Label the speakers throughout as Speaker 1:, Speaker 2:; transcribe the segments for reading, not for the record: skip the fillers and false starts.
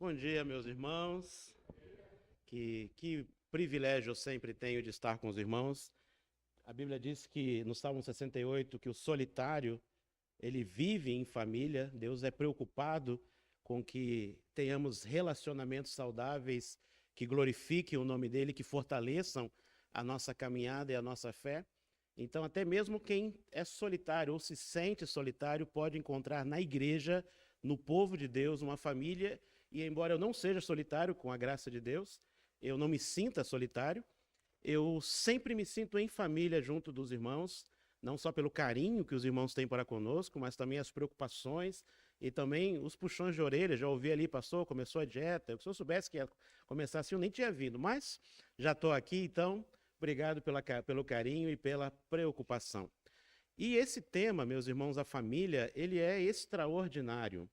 Speaker 1: Bom dia, meus irmãos. Que privilégio eu sempre tenho de estar com os irmãos. A Bíblia diz que no Salmo 68 que o solitário, ele vive em família. Deus é preocupado com que tenhamos relacionamentos saudáveis que glorifiquem o nome dele, que fortaleçam a nossa caminhada e a nossa fé. Então, até mesmo quem é solitário ou se sente solitário pode encontrar na igreja, no povo de Deus, uma família. E embora eu não seja solitário, com a graça de Deus, eu não me sinta solitário, eu sempre me sinto em família junto dos irmãos, não só pelo carinho que os irmãos têm para conosco, mas também as preocupações e também os puxões de orelha. Já ouvi ali, pastor, começou a dieta. Se eu soubesse que ia começar assim, eu nem tinha vindo, mas já estou aqui, então, obrigado pelo carinho e pela preocupação. E esse tema, meus irmãos, a família, ele é extraordinário.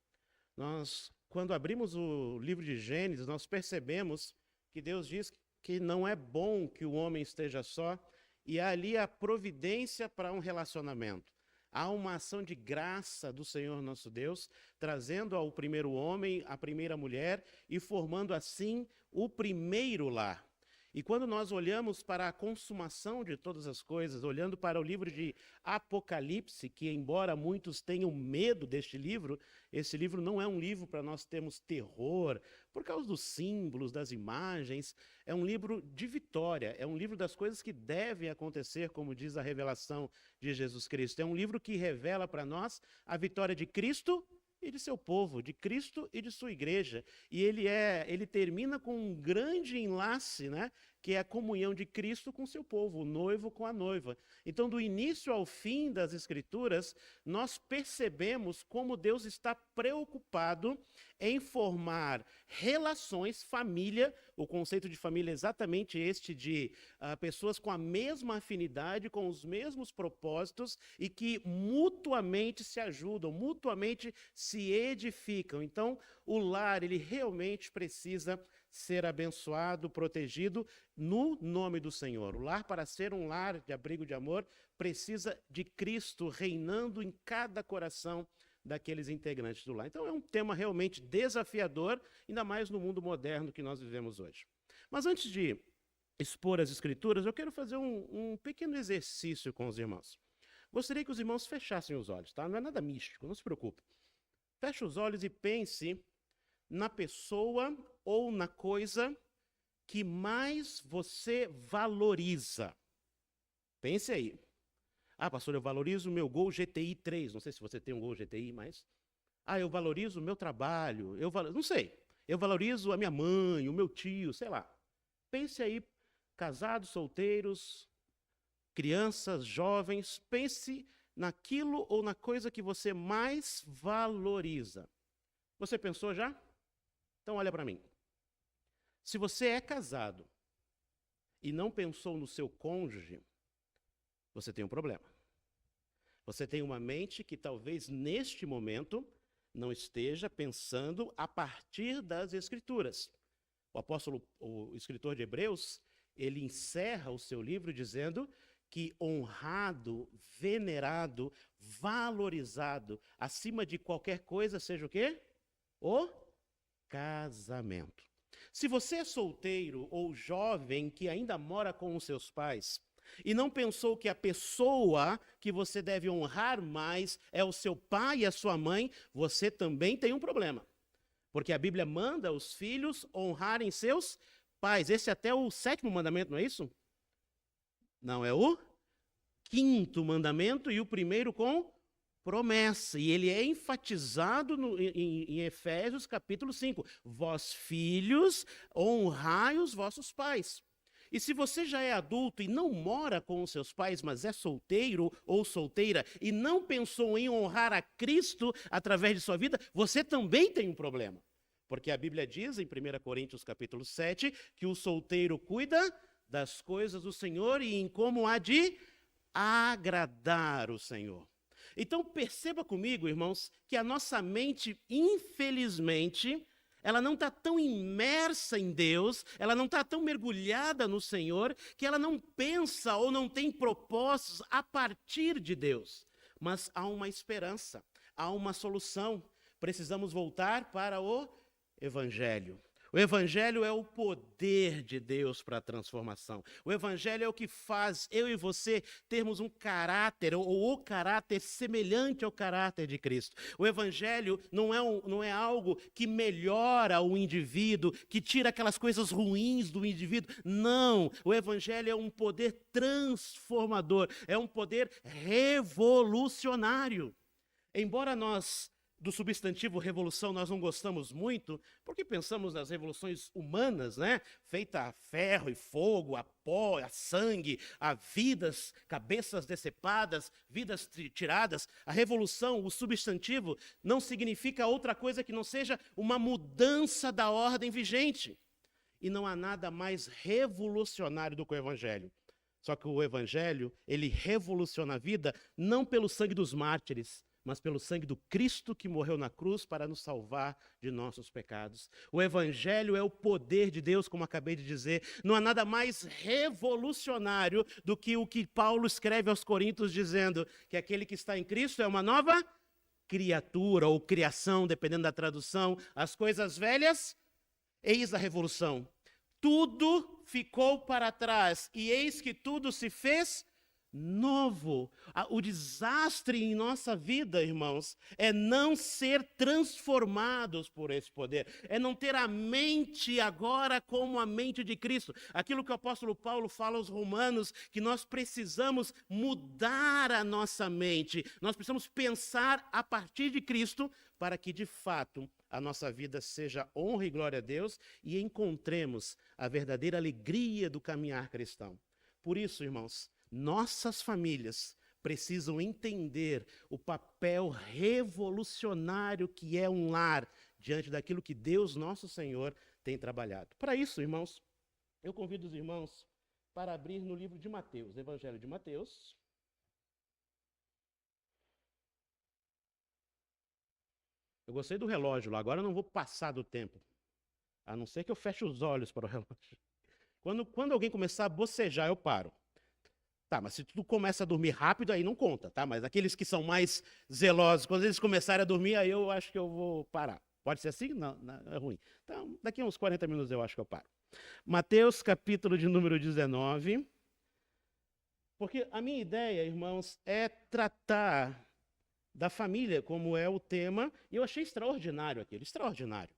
Speaker 1: Nós, quando abrimos o livro de Gênesis, nós percebemos que Deus diz que não é bom que o homem esteja só, e há ali a providência para um relacionamento. Há uma ação de graça do Senhor nosso Deus, trazendo ao primeiro homem, a primeira mulher, e formando assim o primeiro lar. E quando nós olhamos para a consumação de todas as coisas, olhando para o livro de Apocalipse, que embora muitos tenham medo deste livro, esse livro não é um livro para nós termos terror, por causa dos símbolos, das imagens. É um livro de vitória, é um livro das coisas que devem acontecer, como diz a revelação de Jesus Cristo. É um livro que revela para nós a vitória de Cristo e de seu povo, de Cristo e de sua igreja. E ele termina com um grande enlace, né, que é a comunhão de Cristo com seu povo, o noivo com a noiva. Então, do início ao fim das Escrituras, nós percebemos como Deus está preocupado em formar relações, família. O conceito de família é exatamente este, de pessoas com a mesma afinidade, com os mesmos propósitos e que mutuamente se ajudam, mutuamente se edificam. Então, o lar, ele realmente precisa ser abençoado, protegido no nome do Senhor. O lar, para ser um lar de abrigo de amor, precisa de Cristo reinando em cada coração daqueles integrantes do lar. Então é um tema realmente desafiador, ainda mais no mundo moderno que nós vivemos hoje. Mas antes de expor as Escrituras, eu quero fazer um pequeno exercício com os irmãos. Gostaria que os irmãos fechassem os olhos, tá? Não é nada místico, não se preocupe. Feche os olhos e pense na pessoa ou na coisa que mais você valoriza. Pense aí. Ah, pastor, eu valorizo o meu Gol GTI 3. Não sei se você tem um Gol GTI, mas... eu valorizo o meu trabalho. Não sei. Eu valorizo a minha mãe, o meu tio, sei lá. Pense aí, casados, solteiros, crianças, jovens. Pense naquilo ou na coisa que você mais valoriza. Você pensou já? Então olha para mim. Se você é casado e não pensou no seu cônjuge, você tem um problema. Você tem uma mente que talvez neste momento não esteja pensando a partir das Escrituras. O escritor de Hebreus, ele encerra o seu livro dizendo que honrado, venerado, valorizado, acima de qualquer coisa, seja o quê? O casamento. Se você é solteiro ou jovem que ainda mora com os seus pais e não pensou que a pessoa que você deve honrar mais é o seu pai e a sua mãe, você também tem um problema. Porque a Bíblia manda os filhos honrarem seus pais. Esse é até o 7º mandamento, não é isso? Não, é o 5º mandamento e o primeiro com promessa, e ele é enfatizado em Efésios capítulo 5. Vós, filhos, honrai os vossos pais. E se você já é adulto e não mora com os seus pais, mas é solteiro ou solteira, e não pensou em honrar a Cristo através de sua vida, você também tem um problema. Porque a Bíblia diz em 1 Coríntios capítulo 7, que o solteiro cuida das coisas do Senhor e em como há de agradar o Senhor. Então perceba comigo, irmãos, que a nossa mente, infelizmente, ela não está tão imersa em Deus, ela não está tão mergulhada no Senhor, que ela não pensa ou não tem propósitos a partir de Deus. Mas há uma esperança, há uma solução. Precisamos voltar para o Evangelho. O Evangelho é o poder de Deus para a transformação. O Evangelho é o que faz eu e você termos um caráter, ou o caráter semelhante ao caráter de Cristo. O Evangelho não é algo que melhora o indivíduo, que tira aquelas coisas ruins do indivíduo. Não, o Evangelho é um poder transformador, é um poder revolucionário. Embora nós, do substantivo revolução, nós não gostamos muito, porque pensamos nas revoluções humanas, né? Feita a ferro e fogo, a pó, a sangue, a vidas, cabeças decepadas, vidas tiradas. A revolução, o substantivo, não significa outra coisa que não seja uma mudança da ordem vigente. E não há nada mais revolucionário do que o Evangelho. Só que o Evangelho, ele revoluciona a vida não pelo sangue dos mártires, mas pelo sangue do Cristo que morreu na cruz para nos salvar de nossos pecados. O Evangelho é o poder de Deus, como acabei de dizer. Não há nada mais revolucionário do que o que Paulo escreve aos Coríntios, dizendo que aquele que está em Cristo é uma nova criatura ou criação, dependendo da tradução. As coisas velhas, eis a revolução. Tudo ficou para trás e eis que tudo se fez novo. O desastre em nossa vida, irmãos, é não ser transformados por esse poder, é não ter a mente agora como a mente de Cristo. Aquilo que o apóstolo Paulo fala aos romanos, que nós precisamos mudar a nossa mente, nós precisamos pensar a partir de Cristo para que, de fato, a nossa vida seja honra e glória a Deus e encontremos a verdadeira alegria do caminhar cristão. Por isso, irmãos, nossas famílias precisam entender o papel revolucionário que é um lar diante daquilo que Deus, nosso Senhor, tem trabalhado. Para isso, irmãos, eu convido os irmãos para abrir no livro de Mateus, Evangelho de Mateus. Eu gostei do relógio lá, agora eu não vou passar do tempo, a não ser que eu feche os olhos para o relógio. Quando alguém começar a bocejar, eu paro. Tá, mas se tu começa a dormir rápido, aí não conta, tá? Mas aqueles que são mais zelosos, quando eles começarem a dormir, aí eu acho que eu vou parar. Pode ser assim? Não, é ruim. Então, daqui a uns 40 minutos eu acho que eu paro. Mateus, capítulo de número 19. Porque a minha ideia, irmãos, é tratar da família, como é o tema, e eu achei extraordinário aquilo, extraordinário.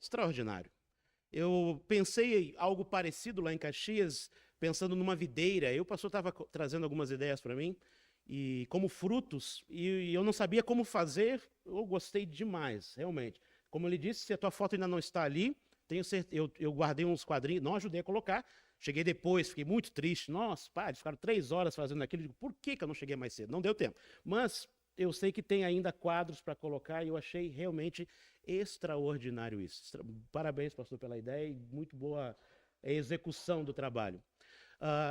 Speaker 1: Extraordinário. Eu pensei algo parecido lá em Caxias, pensando numa videira. O pastor estava trazendo algumas ideias para mim, e como frutos, e eu não sabia como fazer. Eu gostei demais, realmente. Como ele disse, se a tua foto ainda não está ali, tenho certeza, eu guardei uns quadrinhos, não ajudei a colocar, cheguei depois, fiquei muito triste. Nossa, pá, eles ficaram 3 horas fazendo aquilo. Digo, por que eu não cheguei mais cedo? Não deu tempo. Mas eu sei que tem ainda quadros para colocar, e eu achei realmente extraordinário isso. Parabéns, pastor, pela ideia, e muito boa a execução do trabalho.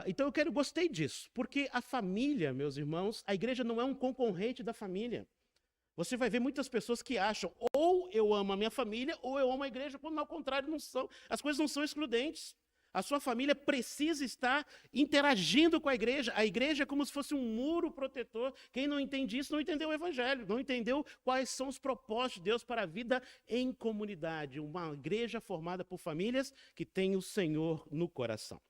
Speaker 1: Então eu gostei disso, porque a família, meus irmãos, a igreja não é um concorrente da família. Você vai ver muitas pessoas que acham, ou eu amo a minha família, ou eu amo a igreja, quando ao contrário não são. As coisas não são excludentes. A sua família precisa estar interagindo com a igreja. A igreja é como se fosse um muro protetor. Quem não entende isso não entendeu o evangelho, não entendeu quais são os propósitos de Deus para a vida em comunidade. Uma igreja formada por famílias que tem o Senhor no coração.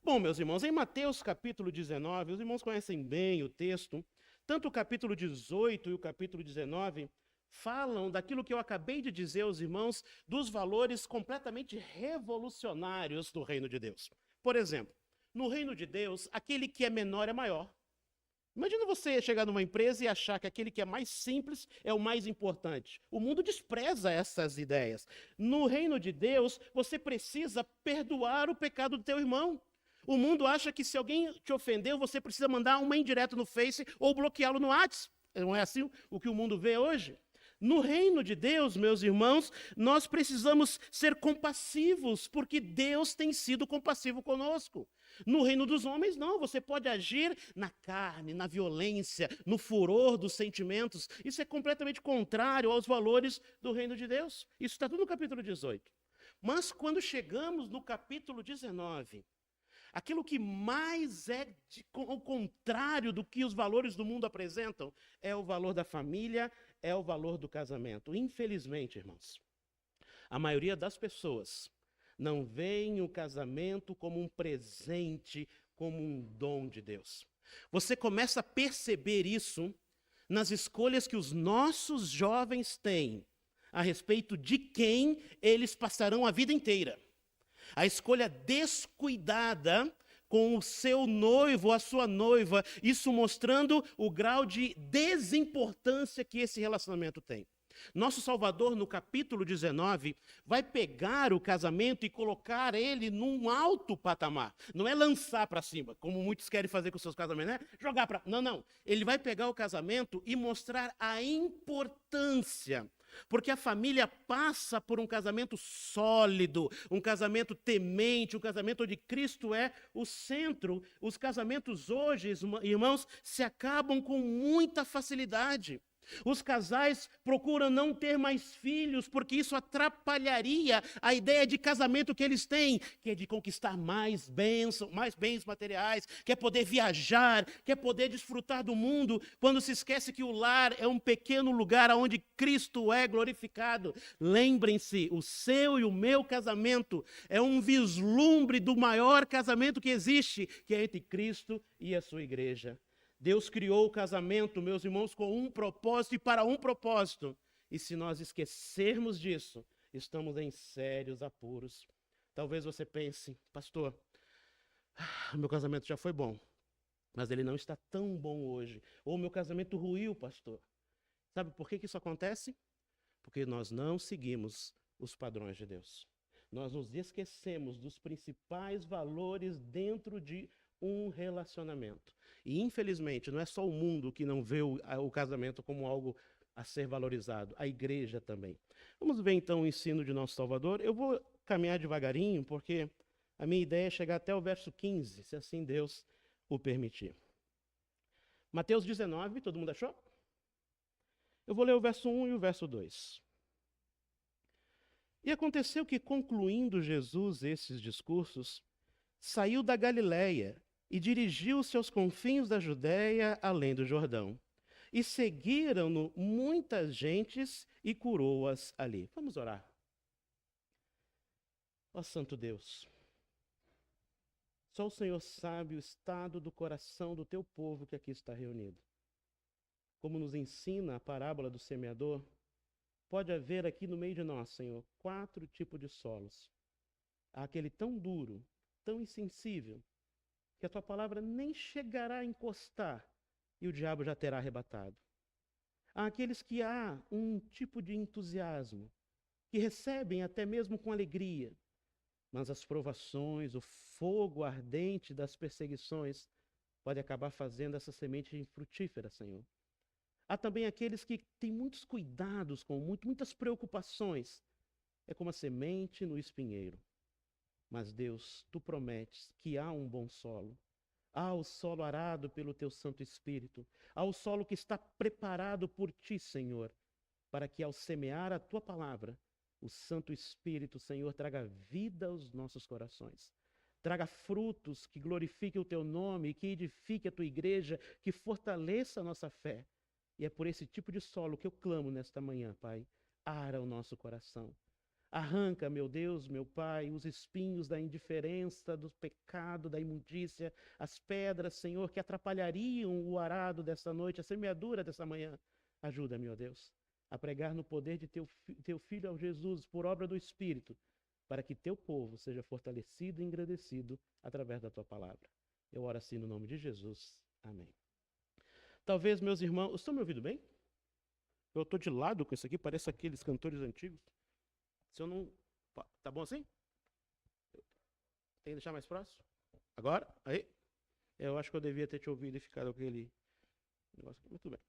Speaker 1: Bom, meus irmãos, em Mateus capítulo 19, os irmãos conhecem bem o texto, tanto o capítulo 18 e o capítulo 19 falam daquilo que eu acabei de dizer aos irmãos, dos valores completamente revolucionários do reino de Deus. Por exemplo, no reino de Deus, aquele que é menor é maior. Imagina você chegar numa empresa e achar que aquele que é mais simples é o mais importante. O mundo despreza essas ideias. No reino de Deus, você precisa perdoar o pecado do teu irmão. O mundo acha que se alguém te ofendeu, você precisa mandar uma indireta no Face ou bloqueá-lo no WhatsApp. Não é assim o que o mundo vê hoje? No reino de Deus, meus irmãos, nós precisamos ser compassivos, porque Deus tem sido compassivo conosco. No reino dos homens, não. Você pode agir na carne, na violência, no furor dos sentimentos. Isso é completamente contrário aos valores do reino de Deus. Isso está tudo no capítulo 18. Mas quando chegamos no capítulo 19... aquilo que mais é ao contrário do que os valores do mundo apresentam é o valor da família, é o valor do casamento. Infelizmente, irmãos, A maioria das pessoas não veem o casamento como um presente, como um dom de Deus. Você começa a perceber isso nas escolhas que os nossos jovens têm a respeito de quem eles passarão a vida inteira. A escolha descuidada com o seu noivo, a sua noiva, isso mostrando o grau de desimportância que esse relacionamento tem. Nosso Salvador, no capítulo 19, vai pegar o casamento e colocar ele num alto patamar. Não é lançar para cima, como muitos querem fazer com seus casamentos, né? Jogar para... Não. Ele vai pegar o casamento e mostrar a importância. Porque a família passa por um casamento sólido, um casamento temente, um casamento onde Cristo é o centro. Os casamentos hoje, irmãos, se acabam com muita facilidade. Os casais procuram não ter mais filhos, porque isso atrapalharia a ideia de casamento que eles têm, que é de conquistar mais bênçãos, mais bens materiais, quer poder viajar, quer poder desfrutar do mundo, quando se esquece que o lar é um pequeno lugar onde Cristo é glorificado. Lembrem-se, o seu e o meu casamento é um vislumbre do maior casamento que existe, que é entre Cristo e a sua igreja. Deus criou o casamento, meus irmãos, com um propósito e para um propósito. E se nós esquecermos disso, estamos em sérios apuros. Talvez você pense, pastor, meu casamento já foi bom, mas ele não está tão bom hoje. Ou meu casamento ruiu, pastor. Sabe por que isso acontece? Porque nós não seguimos os padrões de Deus. Nós nos esquecemos dos principais valores dentro de um relacionamento. E, infelizmente, não é só o mundo que não vê o casamento como algo a ser valorizado, a igreja também. Vamos ver, então, o ensino de nosso Salvador. Eu vou caminhar devagarinho, porque a minha ideia é chegar até o verso 15, se assim Deus o permitir. Mateus 19, todo mundo achou? Eu vou ler o verso 1 e o verso 2. E aconteceu que, concluindo Jesus esses discursos, saiu da Galiléia e dirigiu-se aos confins da Judéia, além do Jordão. E seguiram-no muitas gentes e curou-as ali. Vamos orar. Ó Santo Deus, só o Senhor sabe o estado do coração do teu povo que aqui está reunido. Como nos ensina a parábola do semeador, pode haver aqui no meio de nós, Senhor, 4 tipos de solos. Há aquele tão duro, tão insensível, que a tua palavra nem chegará a encostar e o diabo já terá arrebatado. Há aqueles que há um tipo de entusiasmo, que recebem até mesmo com alegria, mas as provações, o fogo ardente das perseguições pode acabar fazendo essa semente infrutífera, Senhor. Há também aqueles que têm muitos cuidados, com muitas preocupações. É como a semente no espinheiro. Mas, Deus, tu prometes que há um bom solo. Há o solo arado pelo teu Santo Espírito. Há o solo que está preparado por ti, Senhor, para que ao semear a tua palavra, o Santo Espírito, Senhor, traga vida aos nossos corações. Traga frutos que glorifiquem o teu nome, que edifique a tua igreja, que fortaleça a nossa fé. E é por esse tipo de solo que eu clamo nesta manhã, Pai. Ara o nosso coração. Arranca, meu Deus, meu Pai, os espinhos da indiferença, do pecado, da imundícia, as pedras, Senhor, que atrapalhariam o arado dessa noite, a semeadura dessa manhã. Ajuda-me, ó Deus, a pregar no poder de teu Filho, ao Jesus, por obra do Espírito, para que teu povo seja fortalecido e engrandecido através da tua palavra. Eu oro assim no nome de Jesus. Amém. Talvez, meus irmãos, estão me ouvindo bem? Eu estou de lado com isso aqui, parece aqueles cantores antigos. Se eu não... Tá bom assim? Tem que deixar mais próximo? Agora? Aí? Eu acho que eu devia ter te ouvido e ficado com aquele negócio aqui. Muito bem.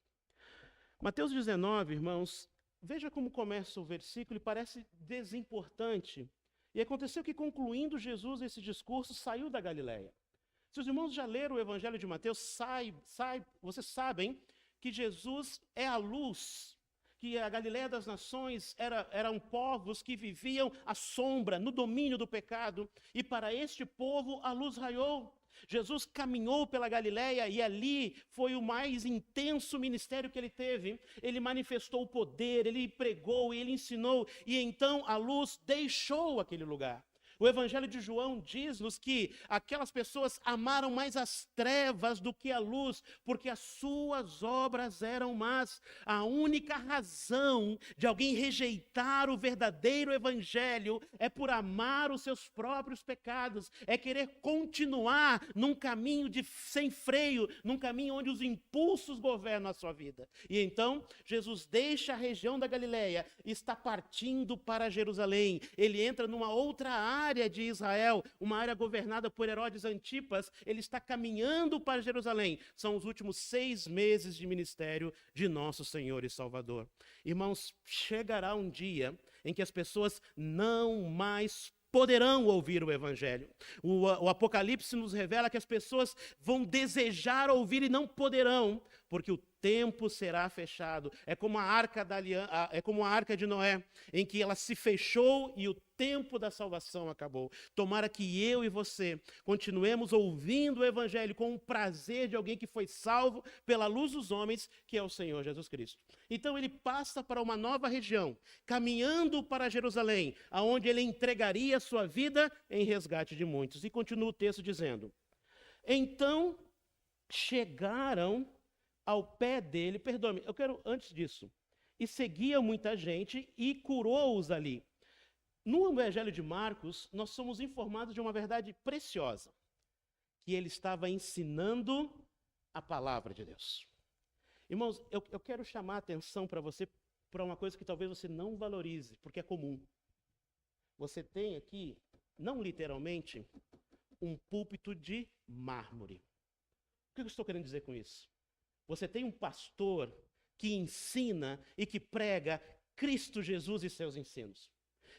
Speaker 1: Mateus 19, irmãos, veja como começa o versículo e parece desimportante. E aconteceu que, concluindo Jesus esse discurso, saiu da Galiléia. Se os irmãos já leram o Evangelho de Mateus, vocês sabem que Jesus é a luz, que a Galiléia das nações eram povos que viviam à sombra, no domínio do pecado, e para este povo a luz raiou. Jesus caminhou pela Galileia e ali foi o mais intenso ministério que ele teve. Ele manifestou o poder, ele pregou, ele ensinou, e então a luz deixou aquele lugar. O Evangelho de João diz-nos que aquelas pessoas amaram mais as trevas do que a luz, porque as suas obras eram más. A única razão de alguém rejeitar o verdadeiro Evangelho é por amar os seus próprios pecados, é querer continuar num caminho sem freio, num caminho onde os impulsos governam a sua vida. E então, Jesus deixa a região da Galileia e está partindo para Jerusalém. Ele entra numa outra área de Israel, uma área governada por Herodes Antipas. Ele está caminhando para Jerusalém. São os últimos 6 meses de ministério de nosso Senhor e Salvador. Irmãos, chegará um dia em que as pessoas não mais poderão ouvir o Evangelho. O Apocalipse nos revela que as pessoas vão desejar ouvir e não poderão, porque o tempo será fechado. É como a arca de Noé, em que ela se fechou e o tempo da salvação acabou. Tomara que eu e você continuemos ouvindo o Evangelho com o prazer de alguém que foi salvo pela luz dos homens, que é o Senhor Jesus Cristo. Então ele passa para uma nova região, caminhando para Jerusalém, aonde ele entregaria sua vida em resgate de muitos. E continua o texto dizendo: então chegaram ao pé dele, perdoe-me, eu quero antes disso, e seguia muita gente e curou-os ali. No Evangelho de Marcos, nós somos informados de uma verdade preciosa, que ele estava ensinando a palavra de Deus. Irmãos, eu quero chamar a atenção para você para uma coisa que talvez você não valorize, porque é comum. Você tem aqui, não literalmente, um púlpito de mármore. O que eu estou querendo dizer com isso? Você tem um pastor que ensina e que prega Cristo Jesus e seus ensinos.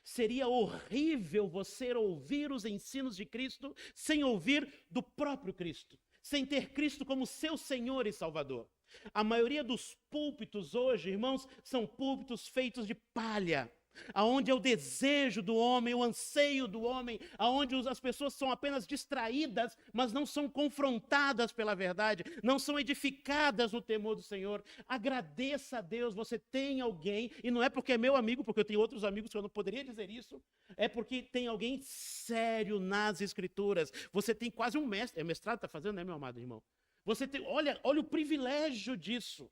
Speaker 1: Seria horrível você ouvir os ensinos de Cristo sem ouvir do próprio Cristo, sem ter Cristo como seu Senhor e Salvador. A maioria dos púlpitos hoje, irmãos, são púlpitos feitos de palha, aonde é o desejo do homem, o anseio do homem, aonde as pessoas são apenas distraídas, mas não são confrontadas pela verdade, não são edificadas no temor do Senhor. Agradeça a Deus, você tem alguém, e não é porque é meu amigo, porque eu tenho outros amigos que eu não poderia dizer isso, é porque tem alguém sério nas Escrituras. Você tem quase um mestre, mestrado está fazendo, né, meu amado irmão? Você tem, olha o privilégio disso.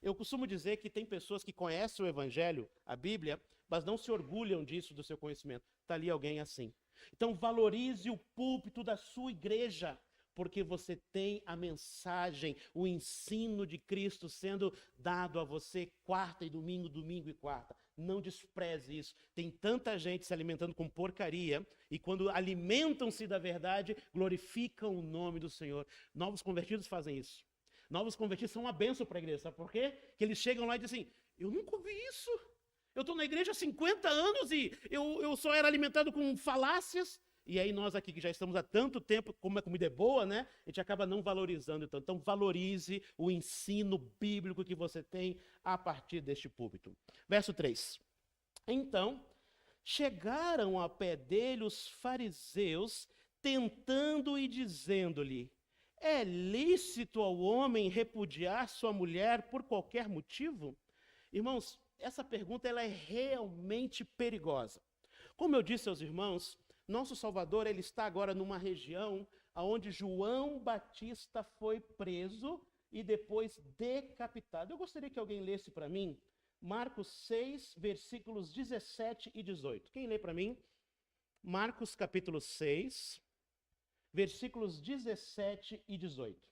Speaker 1: Eu costumo dizer que tem pessoas que conhecem o Evangelho, a Bíblia, mas não se orgulham disso, do seu conhecimento. Está ali alguém assim. Então valorize o púlpito da sua igreja, porque você tem a mensagem, o ensino de Cristo sendo dado a você quarta e domingo, domingo e quarta. Não despreze isso. Tem tanta gente se alimentando com porcaria, e quando alimentam-se da verdade, glorificam o nome do Senhor. Novos convertidos fazem isso. Novos convertidos são uma bênção para a igreja. Sabe por quê? Que eles chegam lá e dizem assim: eu nunca ouvi isso. Eu estou na igreja há 50 anos e eu só era alimentado com falácias. E aí nós aqui que já estamos há tanto tempo, como a comida é boa, né? A gente acaba não valorizando tanto. Então valorize o ensino bíblico que você tem a partir deste púlpito. Verso 3. Então, chegaram a pé dele os fariseus, tentando e dizendo-lhe: é lícito ao homem repudiar sua mulher por qualquer motivo? Irmãos, essa pergunta ela é realmente perigosa. Como eu disse aos irmãos, nosso Salvador ele está agora numa região onde João Batista foi preso e depois decapitado. Eu gostaria que alguém lesse para mim Marcos 6, versículos 17 e 18. Quem lê para mim? Marcos capítulo 6, versículos 17 e 18.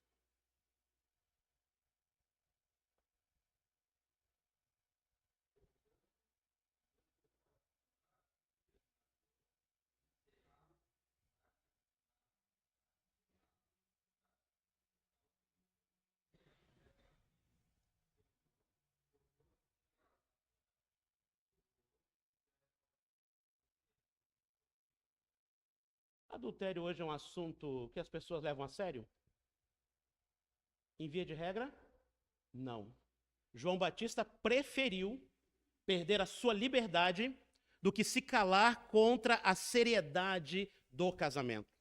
Speaker 1: Adultério hoje é um assunto que as pessoas levam a sério? Em via de regra, não. João Batista preferiu perder a sua liberdade do que se calar contra a seriedade do casamento.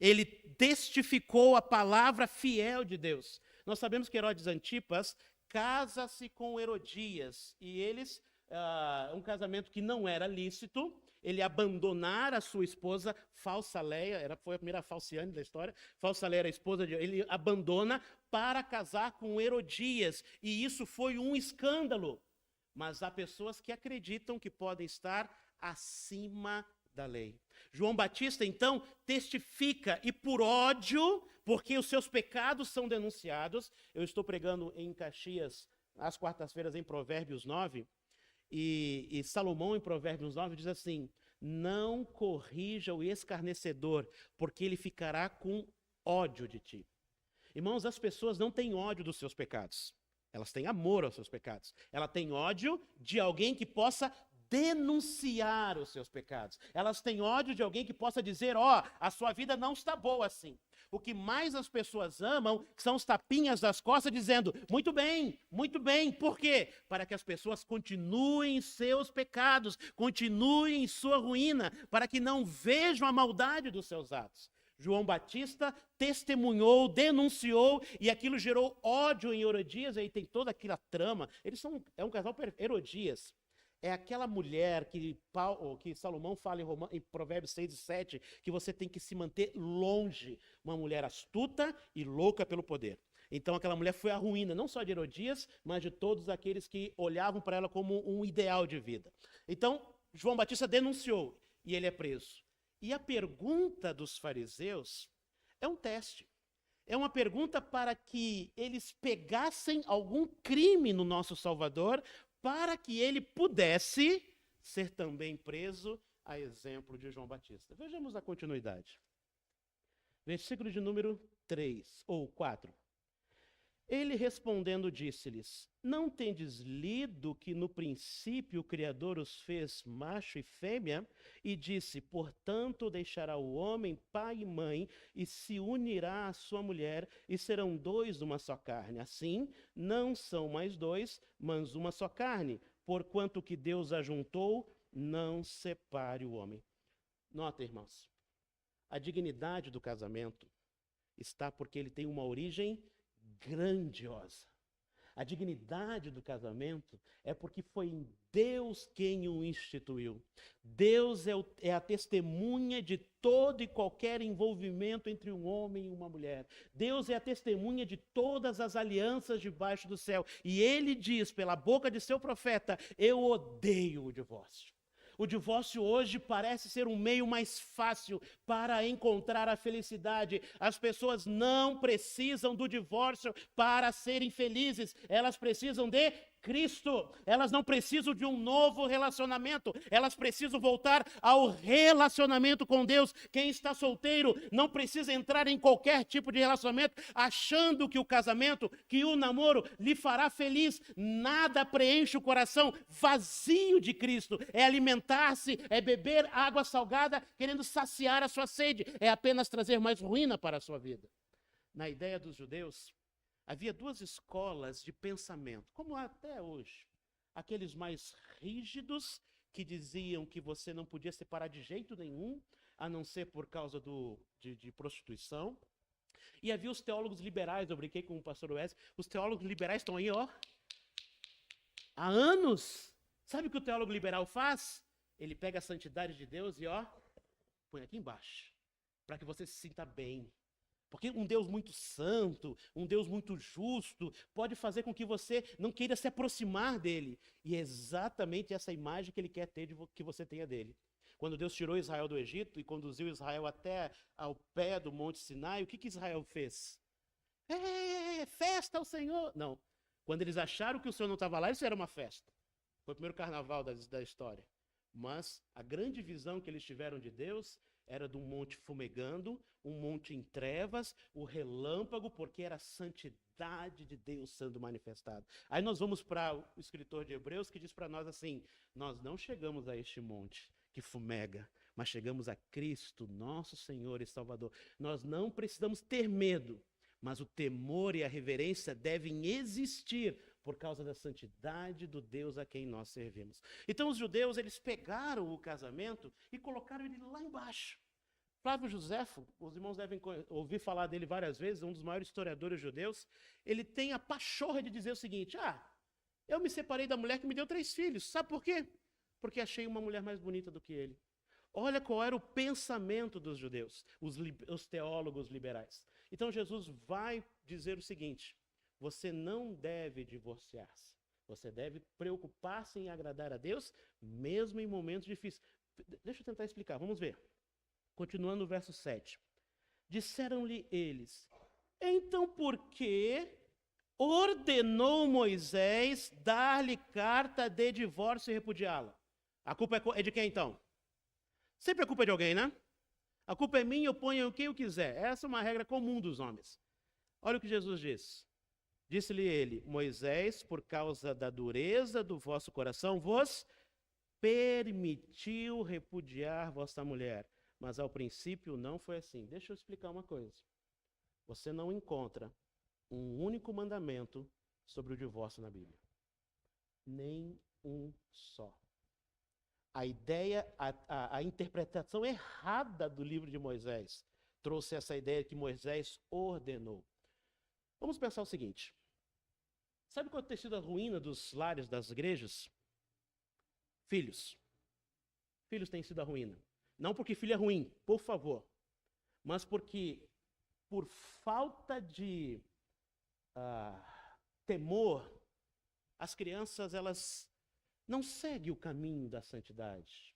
Speaker 1: Ele testificou a palavra fiel de Deus. Nós sabemos que Herodes Antipas casa-se com Herodias, e eles, um casamento que não era lícito, ele abandonar a sua esposa, Falsa Leia, foi a primeira falciane da história, Falsa Leia era a esposa ele abandona para casar com Herodias, e isso foi um escândalo. Mas há pessoas que acreditam que podem estar acima da lei. João Batista, então, testifica, e por ódio, porque os seus pecados são denunciados. Eu estou pregando em Caxias, às quartas-feiras, em Provérbios 9, e Salomão, em Provérbios 9, diz assim: não corrija o escarnecedor, porque ele ficará com ódio de ti. Irmãos, as pessoas não têm ódio dos seus pecados. Elas têm amor aos seus pecados. Ela tem ódio de alguém que possa denunciar os seus pecados. Elas têm ódio de alguém que possa dizer: a sua vida não está boa assim. O que mais as pessoas amam são os tapinhas das costas dizendo: muito bem, muito bem. Por quê? Para que as pessoas continuem em seus pecados, continuem em sua ruína, para que não vejam a maldade dos seus atos. João Batista testemunhou, denunciou, e aquilo gerou ódio em Herodias, aí tem toda aquela trama. É um casal perfeito. Herodias é aquela mulher que Salomão fala em Provérbios 6 e 7, que você tem que se manter longe. Uma mulher astuta e louca pelo poder. Então aquela mulher foi a ruína, não só de Herodias, mas de todos aqueles que olhavam para ela como um ideal de vida. Então, João Batista denunciou, e ele é preso. E a pergunta dos fariseus é um teste. É uma pergunta para que eles pegassem algum crime no nosso Salvador, para que ele pudesse ser também preso, a exemplo de João Batista. Vejamos a continuidade. Versículo de número 3 ou 4. Ele respondendo disse-lhes: não tendes lido que no princípio o Criador os fez macho e fêmea? E disse: portanto deixará o homem pai e mãe, e se unirá à sua mulher, e serão dois numa só carne. Assim, não são mais dois, mas uma só carne. Porquanto que Deus ajuntou, não separe o homem. Nota, irmãos, a dignidade do casamento está porque ele tem uma origem grandiosa. A dignidade do casamento é porque foi Deus quem o instituiu. Deus é a testemunha de todo e qualquer envolvimento entre um homem e uma mulher. Deus é a testemunha de todas as alianças debaixo do céu. E ele diz pela boca de seu profeta: eu odeio o divórcio. O divórcio hoje parece ser um meio mais fácil para encontrar a felicidade. As pessoas não precisam do divórcio para serem felizes. Elas precisam de Cristo. Elas não precisam de um novo relacionamento. Elas precisam voltar ao relacionamento com Deus. Quem está solteiro não precisa entrar em qualquer tipo de relacionamento achando que o casamento, que o namoro lhe fará feliz. Nada preenche o coração vazio de Cristo. É alimentar-se, é beber água salgada, querendo saciar a sua sede. É apenas trazer mais ruína para a sua vida. Na ideia dos judeus, havia duas escolas de pensamento, como até hoje. Aqueles mais rígidos, que diziam que você não podia separar de jeito nenhum, a não ser por causa de prostituição. E havia os teólogos liberais, eu brinquei com o pastor Wesley, os teólogos liberais estão aí, há anos. Sabe o que o teólogo liberal faz? Ele pega a santidade de Deus e põe aqui embaixo, para que você se sinta bem. Porque um Deus muito santo, um Deus muito justo, pode fazer com que você não queira se aproximar dele. E é exatamente essa imagem que ele quer ter que você tenha dele. Quando Deus tirou Israel do Egito e conduziu Israel até ao pé do Monte Sinai, o que Israel fez? Festa ao Senhor! Não. Quando eles acharam que o Senhor não estava lá, isso era uma festa. Foi o primeiro carnaval da história. Mas a grande visão que eles tiveram de Deus era de um monte fumegando, um monte em trevas, o relâmpago, porque era a santidade de Deus sendo manifestada. Aí nós vamos para o escritor de Hebreus, que diz para nós assim: nós não chegamos a este monte que fumega, mas chegamos a Cristo, nosso Senhor e Salvador. Nós não precisamos ter medo, mas o temor e a reverência devem existir por causa da santidade do Deus a quem nós servimos. Então os judeus, eles pegaram o casamento e colocaram ele lá embaixo. Flávio Joséfo, os irmãos devem ouvir falar dele várias vezes, um dos maiores historiadores judeus. Ele tem a pachorra de dizer o seguinte: eu me separei da mulher que me deu 3 filhos. Sabe por quê? Porque achei uma mulher mais bonita do que ele. Olha qual era o pensamento dos judeus, os teólogos liberais. Então Jesus vai dizer o seguinte: você não deve divorciar-se. Você deve preocupar-se em agradar a Deus, mesmo em momentos difíceis. Deixa eu tentar explicar, vamos ver. Continuando o verso 7. Disseram-lhe eles: então por que ordenou Moisés dar-lhe carta de divórcio e repudiá-la? A culpa é de quem então? Sempre a culpa é de alguém, né? A culpa é minha, eu ponho quem eu quiser. Essa é uma regra comum dos homens. Olha o que Jesus diz. Disse-lhe ele: Moisés, por causa da dureza do vosso coração, vos permitiu repudiar vossa mulher. Mas ao princípio não foi assim. Deixa eu explicar uma coisa. Você não encontra um único mandamento sobre o divórcio na Bíblia. Nem um só. A ideia, a interpretação errada do livro de Moisés trouxe essa ideia que Moisés ordenou. Vamos pensar o seguinte. Sabe qual tem sido a ruína dos lares das igrejas? Filhos. Filhos têm sido a ruína. Não porque filho é ruim, por favor, mas porque por falta de temor, as crianças elas não seguem o caminho da santidade.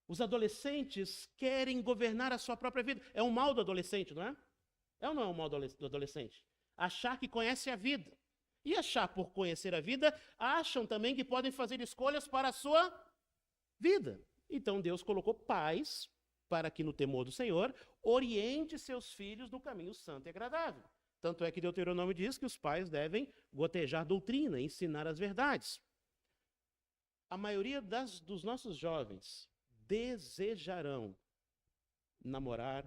Speaker 1: Os adolescentes querem governar a sua própria vida. É um mal do adolescente, não é? É ou não é um mal do adolescente? Achar que conhece a vida. E achar por conhecer a vida, acham também que podem fazer escolhas para a sua vida. Então Deus colocou pais para que no temor do Senhor oriente seus filhos no caminho santo e agradável. Tanto é que Deuteronômio diz que os pais devem gotejar doutrina, ensinar as verdades. A maioria dos nossos jovens desejarão namorar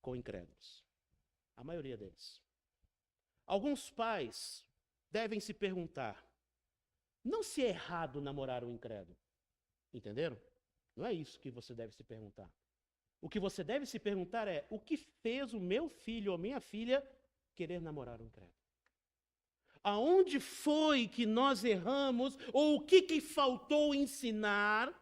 Speaker 1: com incrédulos. A maioria deles. Alguns pais devem se perguntar: não se é errado namorar um incrédulo? Entenderam? Não é isso que você deve se perguntar. O que você deve se perguntar é: o que fez o meu filho ou minha filha querer namorar um incrédulo? Aonde foi que nós erramos ou o que faltou ensinar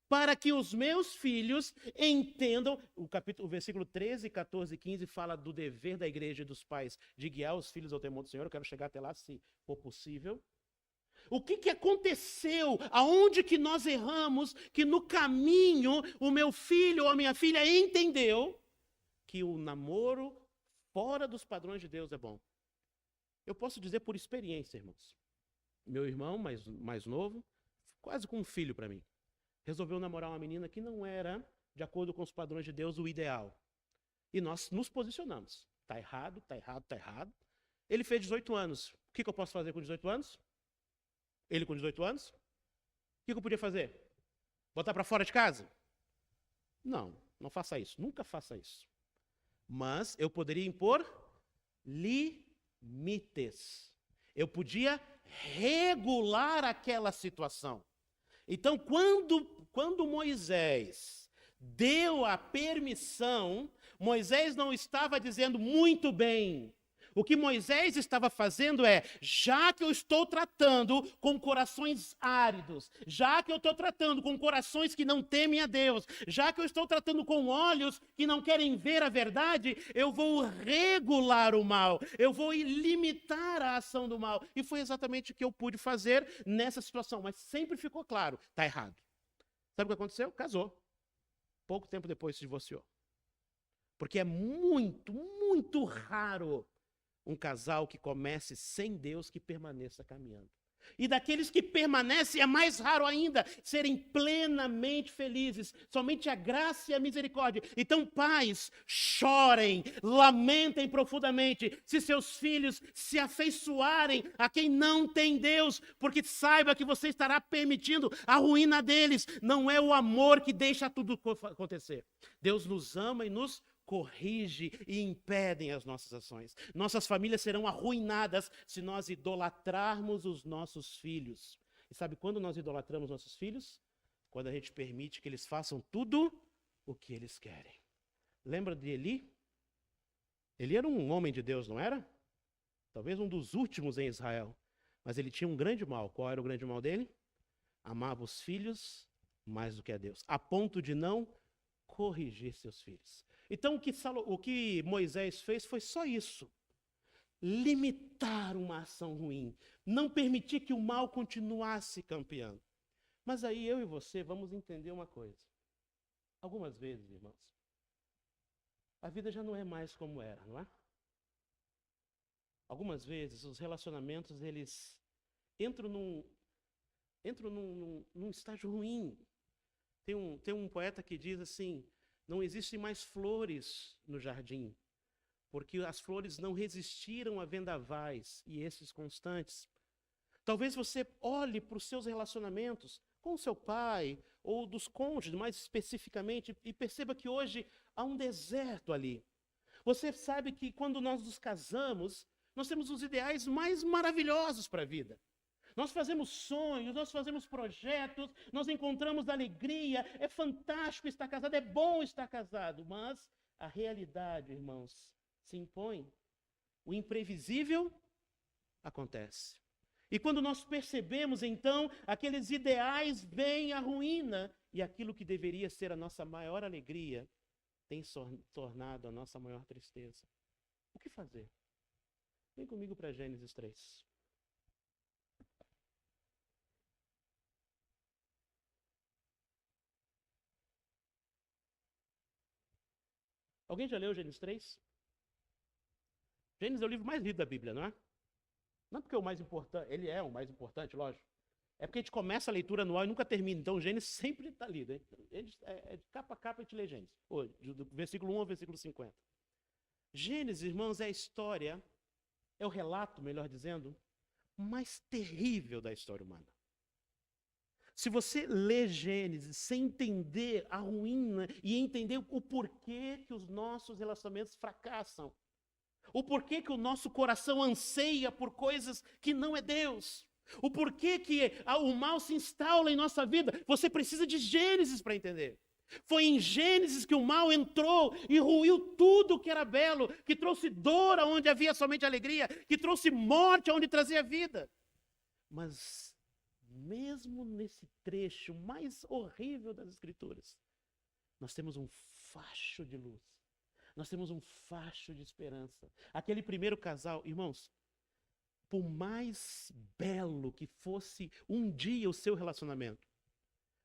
Speaker 1: para que os meus filhos entendam? O versículo 13, 14 e 15 fala do dever da igreja e dos pais de guiar os filhos ao temor do Senhor. Eu quero chegar até lá, se for possível. O que aconteceu? Aonde que nós erramos? Que no caminho o meu filho ou a minha filha entendeu que o namoro fora dos padrões de Deus é bom. Eu posso dizer por experiência, irmãos. Meu irmão mais novo, quase como um filho para mim, resolveu namorar uma menina que não era, de acordo com os padrões de Deus, o ideal. E nós nos posicionamos. Está errado, está errado, está errado. Ele fez 18 anos. O que eu posso fazer com 18 anos? Ele com 18 anos? O que eu podia fazer? Botar para fora de casa? Não, não faça isso. Nunca faça isso. Mas eu poderia impor limites. Eu podia regular aquela situação. Então, quando Moisés deu a permissão, Moisés não estava dizendo muito bem. O que Moisés estava fazendo é: já que eu estou tratando com corações áridos, já que eu estou tratando com corações que não temem a Deus, já que eu estou tratando com olhos que não querem ver a verdade, eu vou regular o mal, eu vou limitar a ação do mal. E foi exatamente o que eu pude fazer nessa situação, mas sempre ficou claro: está errado. Sabe o que aconteceu? Casou. Pouco tempo depois se divorciou. Porque é muito, muito raro um casal que comece sem Deus que permaneça caminhando. E daqueles que permanecem, é mais raro ainda serem plenamente felizes. Somente a graça e a misericórdia. Então, pais, chorem, lamentem profundamente se seus filhos se afeiçoarem a quem não tem Deus, porque saiba que você estará permitindo a ruína deles. Não é o amor que deixa tudo acontecer. Deus nos ama e nos corrige e impedem as nossas ações. Nossas famílias serão arruinadas se nós idolatrarmos os nossos filhos. E sabe quando nós idolatramos nossos filhos? Quando a gente permite que eles façam tudo o que eles querem. Lembra de Eli? Ele era um homem de Deus, não era? Talvez um dos últimos em Israel. Mas ele tinha um grande mal. Qual era o grande mal dele? Amava os filhos mais do que a Deus, a ponto de não corrigir seus filhos. Então o que Moisés fez foi só isso. Limitar uma ação ruim. Não permitir que o mal continuasse campeando. Mas aí eu e você vamos entender uma coisa. Algumas vezes, irmãos, a vida já não é mais como era, não é? Algumas vezes os relacionamentos, eles entram num estágio ruim. Tem um poeta que diz assim, não existem mais flores no jardim, porque as flores não resistiram a vendavais e esses constantes. Talvez você olhe para os seus relacionamentos com o seu pai, ou dos cônjuges, mais especificamente, e perceba que hoje há um deserto ali. Você sabe que quando nós nos casamos, nós temos os ideais mais maravilhosos para a vida. Nós fazemos sonhos, nós fazemos projetos, nós encontramos alegria, é fantástico estar casado, é bom estar casado, mas a realidade, irmãos, se impõe. O imprevisível acontece. E quando nós percebemos, então, aqueles ideais vêm à ruína, e aquilo que deveria ser a nossa maior alegria tem tornado a nossa maior tristeza. O que fazer? Vem comigo para Gênesis 3. Alguém já leu Gênesis 3? Gênesis é o livro mais lido da Bíblia, não é? Não porque é o mais importante, ele é o mais importante, lógico. É porque a gente começa a leitura anual e nunca termina. Então, Gênesis sempre está lido. De capa a capa a gente lê Gênesis. Do versículo 1 ao versículo 50. Gênesis, irmãos, é a história, é o relato, melhor dizendo, mais terrível da história humana. Se você lê Gênesis sem entender a ruína e entender o porquê que os nossos relacionamentos fracassam, o porquê que o nosso coração anseia por coisas que não é Deus, o porquê que o mal se instala em nossa vida, você precisa de Gênesis para entender. Foi em Gênesis que o mal entrou e ruiu tudo que era belo, que trouxe dor onde havia somente alegria, que trouxe morte onde trazia vida. Mas mesmo nesse trecho mais horrível das Escrituras, nós temos um facho de luz. Nós temos um facho de esperança. Aquele primeiro casal, irmãos, por mais belo que fosse um dia o seu relacionamento,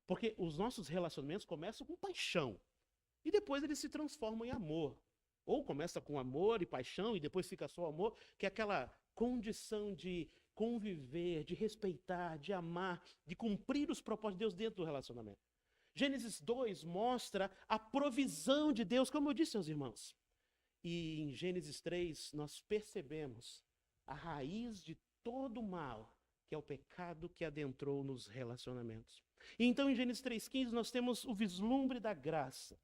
Speaker 1: porque os nossos relacionamentos começam com paixão e depois eles se transformam em amor. Ou começa com amor e paixão e depois fica só amor, que é aquela condição de conviver, de respeitar, de amar, de cumprir os propósitos de Deus dentro do relacionamento. Gênesis 2 mostra a provisão de Deus, como eu disse aos irmãos. E em Gênesis 3 nós percebemos a raiz de todo o mal, que é o pecado que adentrou nos relacionamentos. E então em Gênesis 3,15 nós temos o vislumbre da graça.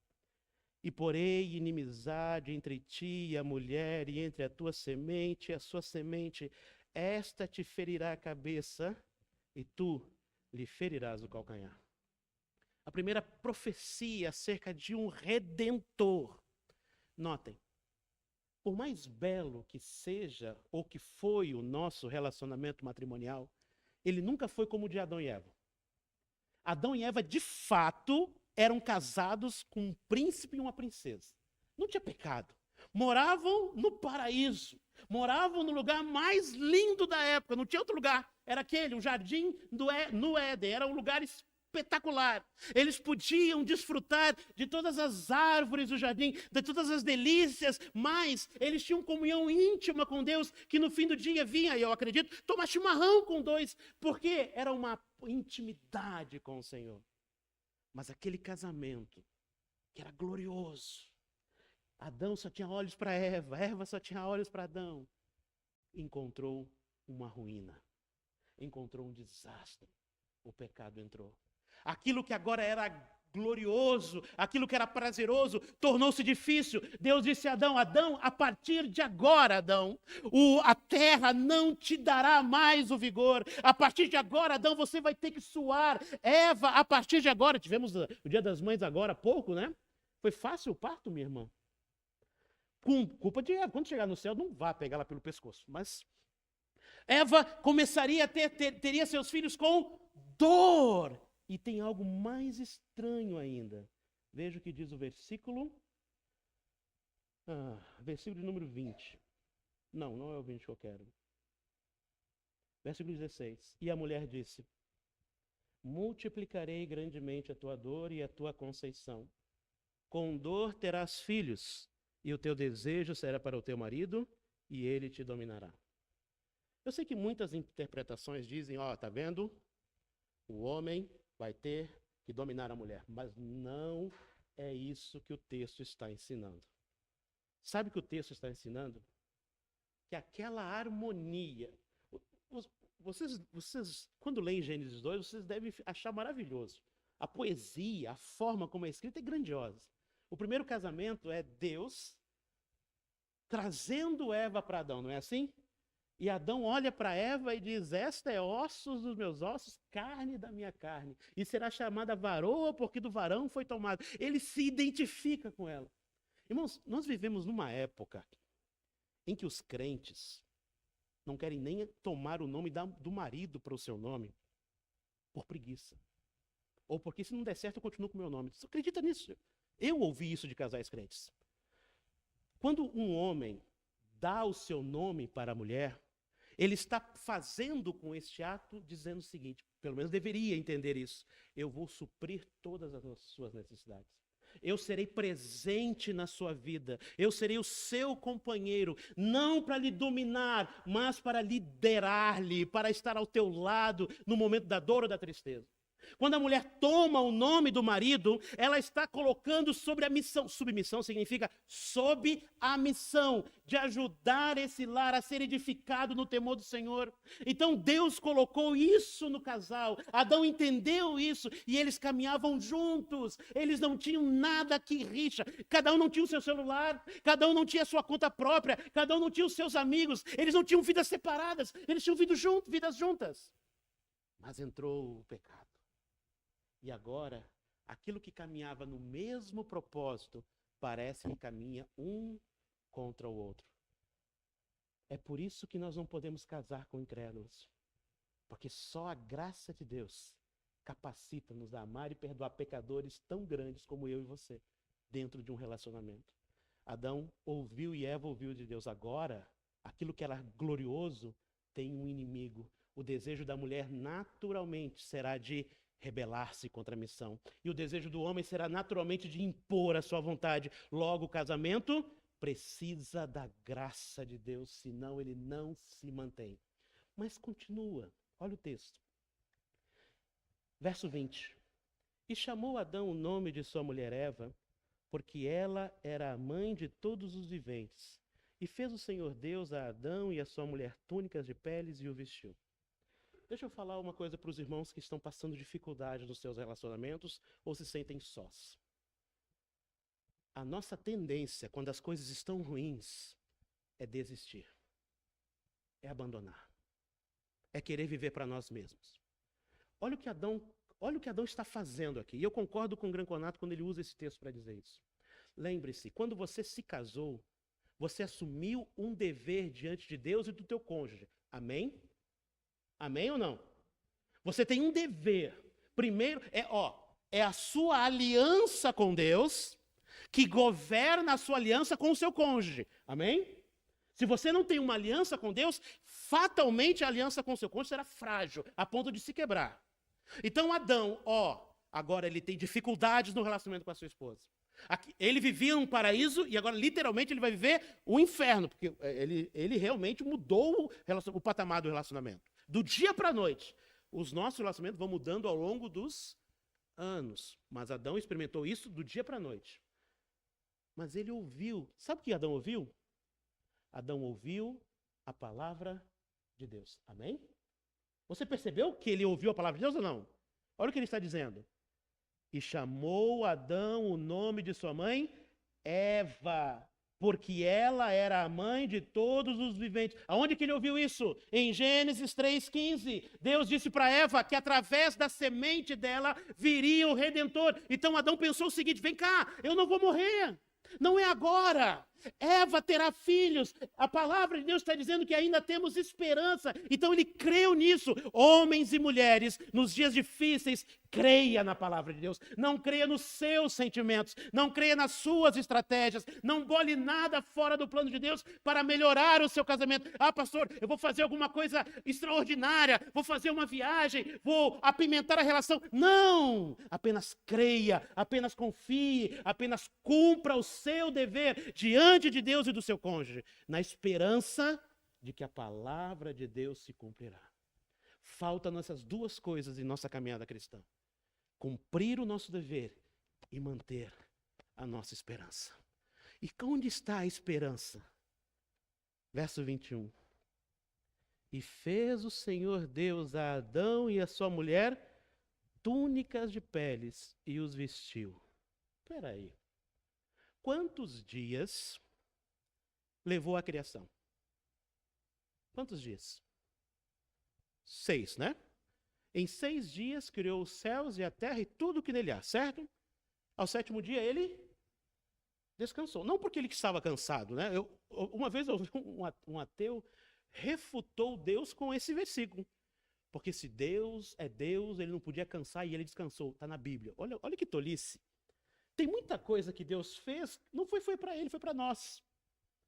Speaker 1: E porei inimizade entre ti e a mulher, e entre a tua semente e a sua semente. Esta te ferirá a cabeça, e tu lhe ferirás o calcanhar. A primeira profecia acerca de um redentor. Notem, por mais belo que seja, ou que foi o nosso relacionamento matrimonial, ele nunca foi como o de Adão e Eva. Adão e Eva, de fato, eram casados com um príncipe e uma princesa. Não tinha pecado. Moravam no paraíso. Moravam no lugar mais lindo da época. Não tinha outro lugar. Era aquele, o jardim no Éden. Era um lugar espetacular. Eles podiam desfrutar de todas as árvores do jardim, de todas as delícias, mas eles tinham comunhão íntima com Deus, que no fim do dia vinha, e eu acredito, tomar chimarrão com dois, porque era uma intimidade com o Senhor. Mas aquele casamento, que era glorioso, Adão só tinha olhos para Eva, Eva só tinha olhos para Adão, encontrou uma ruína, encontrou um desastre, o pecado entrou. Aquilo que agora era glorioso, aquilo que era prazeroso, tornou-se difícil. Deus disse a Adão, Adão, a partir de agora, Adão, a terra não te dará mais o vigor. A partir de agora, Adão, você vai ter que suar. Eva, a partir de agora, tivemos o Dia das Mães agora há pouco, né? Foi fácil o parto, minha irmã? Com culpa de Eva. Quando chegar no céu, não vá pegar ela pelo pescoço. Mas Eva começaria a teria seus filhos com dor. E tem algo mais estranho ainda. Veja o que diz o versículo. Versículo de número 20. Não é o 20 que eu quero. Versículo 16. E a mulher disse: multiplicarei grandemente a tua dor e a tua conceição. Com dor terás filhos, e o teu desejo será para o teu marido, e ele te dominará. Eu sei que muitas interpretações dizem, tá vendo? O homem vai ter que dominar a mulher. Mas não é isso que o texto está ensinando. Sabe o que o texto está ensinando? Que aquela harmonia... Vocês, quando leem Gênesis 2, vocês devem achar maravilhoso. A poesia, a forma como é escrita é grandiosa. O primeiro casamento é Deus trazendo Eva para Adão, não é assim? E Adão olha para Eva e diz: esta é ossos dos meus ossos, carne da minha carne. E será chamada varoa porque do varão foi tomada. Ele se identifica com ela. Irmãos, nós vivemos numa época em que os crentes não querem nem tomar o nome do marido para o seu nome por preguiça. Ou porque se não der certo eu continuo com o meu nome. Você acredita nisso? Eu ouvi isso de casais crentes. Quando um homem dá o seu nome para a mulher, ele está fazendo com este ato, dizendo o seguinte, pelo menos deveria entender isso: eu vou suprir todas as suas necessidades. Eu serei presente na sua vida. Eu serei o seu companheiro, não para lhe dominar, mas para liderar-lhe, para estar ao teu lado no momento da dor ou da tristeza. Quando a mulher toma o nome do marido, ela está colocando sobre a missão. Submissão significa sob a missão de ajudar esse lar a ser edificado no temor do Senhor. Então Deus colocou isso no casal. Adão entendeu isso e eles caminhavam juntos. Eles não tinham nada que rixa. Cada um não tinha o seu celular, cada um não tinha a sua conta própria, cada um não tinha os seus amigos. Eles não tinham vidas separadas, eles tinham vidas juntas. Mas entrou o pecado. E agora, aquilo que caminhava no mesmo propósito, parece que caminha um contra o outro. É por isso que nós não podemos casar com incrédulos. Porque só a graça de Deus capacita-nos a amar e perdoar pecadores tão grandes como eu e você, dentro de um relacionamento. Adão ouviu e Eva ouviu de Deus. Agora, aquilo que era glorioso tem um inimigo. O desejo da mulher naturalmente será de rebelar-se contra a missão. E o desejo do homem será naturalmente de impor a sua vontade. Logo, o casamento precisa da graça de Deus, senão ele não se mantém. Mas continua, olha o texto. Verso 20. E chamou Adão o nome de sua mulher Eva, porque ela era a mãe de todos os viventes. E fez o Senhor Deus a Adão e a sua mulher túnicas de peles e o vestiu. Deixa eu falar uma coisa para os irmãos que estão passando dificuldade nos seus relacionamentos ou se sentem sós. A nossa tendência, quando as coisas estão ruins, é desistir. É abandonar. É querer viver para nós mesmos. Olha o que Adão está fazendo aqui. E eu concordo com o Granconato quando ele usa esse texto para dizer isso. Lembre-se, quando você se casou, você assumiu um dever diante de Deus e do teu cônjuge. Amém? Amém ou não? Você tem um dever. Primeiro, é a sua aliança com Deus que governa a sua aliança com o seu cônjuge. Amém? Se você não tem uma aliança com Deus, fatalmente a aliança com o seu cônjuge será frágil, a ponto de se quebrar. Então Adão, agora ele tem dificuldades no relacionamento com a sua esposa. Ele vivia um paraíso e agora literalmente ele vai viver um inferno, porque ele realmente mudou o patamar do relacionamento. Do dia para a noite. Os nossos relacionamentos vão mudando ao longo dos anos. Mas Adão experimentou isso do dia para a noite. Mas ele ouviu. Sabe o que Adão ouviu? Adão ouviu a palavra de Deus. Amém? Você percebeu que ele ouviu a palavra de Deus ou não? Olha o que ele está dizendo. E chamou Adão o nome de sua mãe, Eva, porque ela era a mãe de todos os viventes. Aonde que ele ouviu isso? Em Gênesis 3,15. Deus disse para Eva que através da semente dela viria o Redentor. Então Adão pensou o seguinte: vem cá, eu não vou morrer. Não é agora. Eva terá filhos. A palavra de Deus está dizendo que ainda temos esperança. Então ele creu nisso. Homens e mulheres, nos dias difíceis, creia na palavra de Deus. Não creia nos seus sentimentos. Não creia nas suas estratégias. Não bole nada fora do plano de Deus para melhorar o seu casamento. Ah, pastor, eu vou fazer alguma coisa extraordinária. Vou fazer uma viagem. Vou apimentar a relação. Não! Apenas creia. Apenas confie. Apenas cumpra o seu dever diante de Deus e do seu cônjuge. Na esperança de que a palavra de Deus se cumprirá. Faltam essas duas coisas em nossa caminhada cristã. Cumprir o nosso dever e manter a nossa esperança. E onde está a esperança? Verso 21. E fez o Senhor Deus a Adão e a sua mulher túnicas de peles e os vestiu. Espera aí. Quantos dias levou a criação? Quantos dias? 6, né? Em 6 dias criou os céus e a terra e tudo que nele há, certo? Ao 7º dia ele descansou. Não porque ele estava cansado, né? Uma vez eu ouvi um ateu refutou Deus com esse versículo. Porque se Deus é Deus, ele não podia cansar e ele descansou. Está na Bíblia. Olha que tolice. Tem muita coisa que Deus fez, não foi para ele, foi para nós.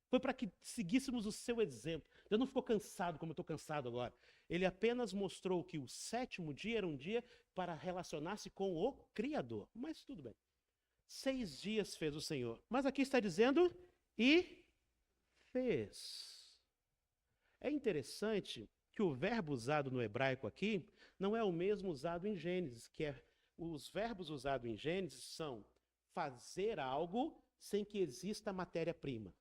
Speaker 1: Foi para que seguíssemos o seu exemplo. Deus não ficou cansado como eu estou cansado agora. Ele apenas mostrou que o 7º dia era um dia para relacionar-se com o Criador. Mas tudo bem. 6 dias fez o Senhor. Mas aqui está dizendo, e fez. É interessante que o verbo usado no hebraico aqui não é o mesmo usado em Gênesis, os verbos usados em Gênesis são fazer algo sem que exista matéria-prima.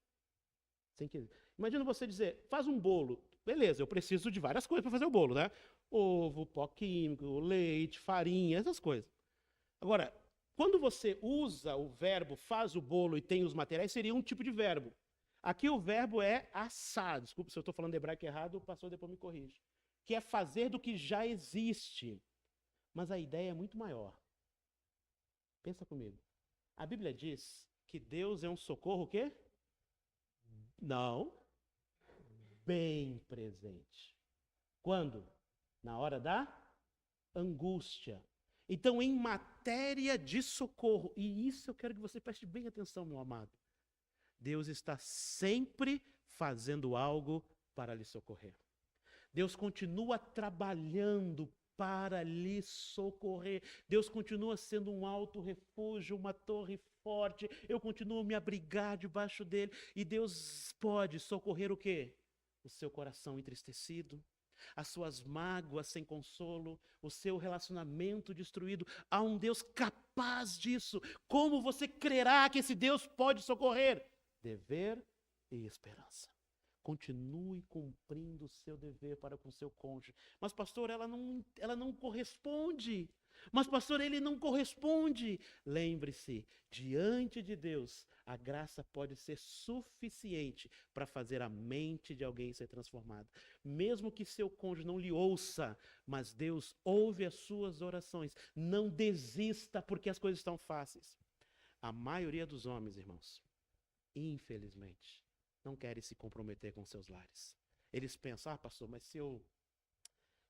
Speaker 1: Imagina você dizer, faz um bolo. Beleza, eu preciso de várias coisas para fazer o bolo, né? Ovo, pó químico, leite, farinha, essas coisas. Agora, quando você usa o verbo faz o bolo e tem os materiais, seria um tipo de verbo. Aqui o verbo é assar. Desculpa se eu estou falando hebraico errado, o pastor depois me corrige. Que é fazer do que já existe. Mas a ideia é muito maior. Pensa comigo. A Bíblia diz que Deus é um socorro o quê? Não. Bem presente. Quando? Na hora da angústia. Então, em matéria de socorro, e isso eu quero que você preste bem atenção, meu amado. Deus está sempre fazendo algo para lhe socorrer. Deus continua trabalhando para lhe socorrer. Deus continua sendo um alto refúgio, uma torre forte. Eu continuo a me abrigar debaixo dele. E Deus pode socorrer o quê? O seu coração entristecido, as suas mágoas sem consolo, o seu relacionamento destruído. Há um Deus capaz disso. Como você crerá que esse Deus pode socorrer? Dever e esperança. Continue cumprindo o seu dever para com seu cônjuge. Mas, pastor, ela não corresponde. Mas, pastor, ele não corresponde. Lembre-se, diante de Deus, a graça pode ser suficiente para fazer a mente de alguém ser transformada. Mesmo que seu cônjuge não lhe ouça, mas Deus ouve as suas orações. Não desista porque as coisas estão fáceis. A maioria dos homens, irmãos, infelizmente, não querem se comprometer com seus lares. Eles pensam, pastor, mas se eu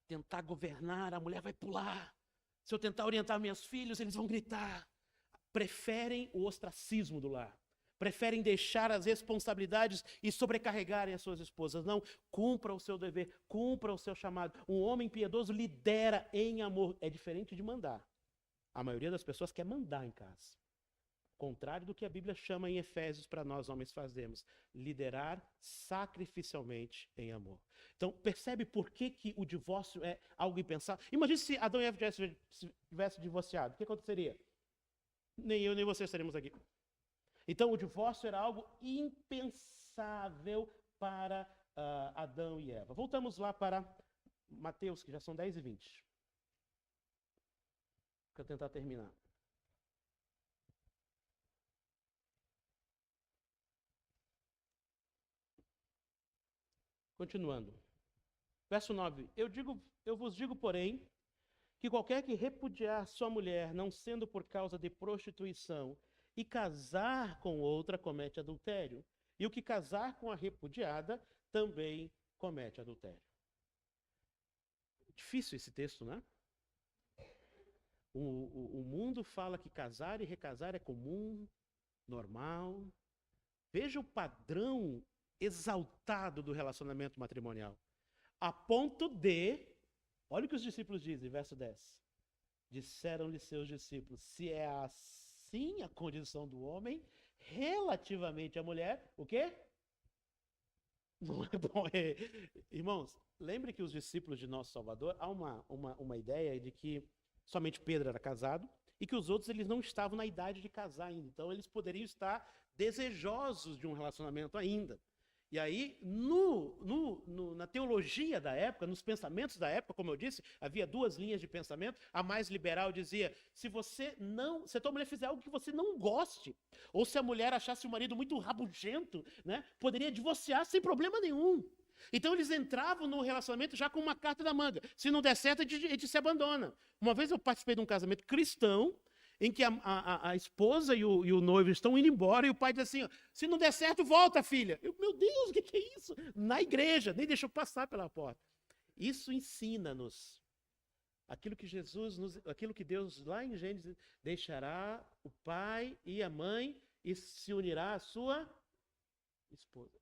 Speaker 1: tentar governar, a mulher vai pular. Se eu tentar orientar meus filhos, eles vão gritar. Preferem o ostracismo do lar. Preferem deixar as responsabilidades e sobrecarregarem as suas esposas. Não, cumpra o seu dever, cumpra o seu chamado. Um homem piedoso lidera em amor. É diferente de mandar. A maioria das pessoas quer mandar em casa. Contrário do que a Bíblia chama em Efésios para nós homens fazermos, liderar sacrificialmente em amor. Então, percebe por que o divórcio é algo impensável? Imagine se Adão e Eva tivessem divorciado, o que aconteceria? Nem eu nem você estaremos aqui. Então, o divórcio era algo impensável para Adão e Eva. Voltamos lá para Mateus, que já são 10h20. Para tentar terminar. Continuando. Verso 9. Eu vos digo, porém, que qualquer que repudiar sua mulher, não sendo por causa de prostituição, e casar com outra, comete adultério. E o que casar com a repudiada também comete adultério. Difícil esse texto, né? O mundo fala que casar e recasar é comum, normal. Veja o padrão exaltado do relacionamento matrimonial. A ponto de, olha o que os discípulos dizem, verso 10. Disseram-lhe seus discípulos, se é assim a condição do homem, relativamente à mulher, o quê? Não é bom. Irmãos, lembre que os discípulos de nosso Salvador, há uma ideia de que somente Pedro era casado e que os outros eles não estavam na idade de casar ainda. Então eles poderiam estar desejosos de um relacionamento ainda. E aí, na teologia da época, nos pensamentos da época, como eu disse, havia duas linhas de pensamento. A mais liberal dizia, se a tua mulher fizer algo que você não goste, ou se a mulher achasse o marido muito rabugento, né, poderia divorciar sem problema nenhum. Então eles entravam no relacionamento já com uma carta na manga. Se não der certo, a gente se abandona. Uma vez eu participei de um casamento cristão, em que a esposa e o noivo estão indo embora, e o pai diz assim, ó, se não der certo, volta, filha. Meu Deus, o que é isso? Na igreja, nem deixou passar pela porta. Isso ensina-nos aquilo que Deus lá em Gênesis deixará o pai e a mãe e se unirá à sua esposa.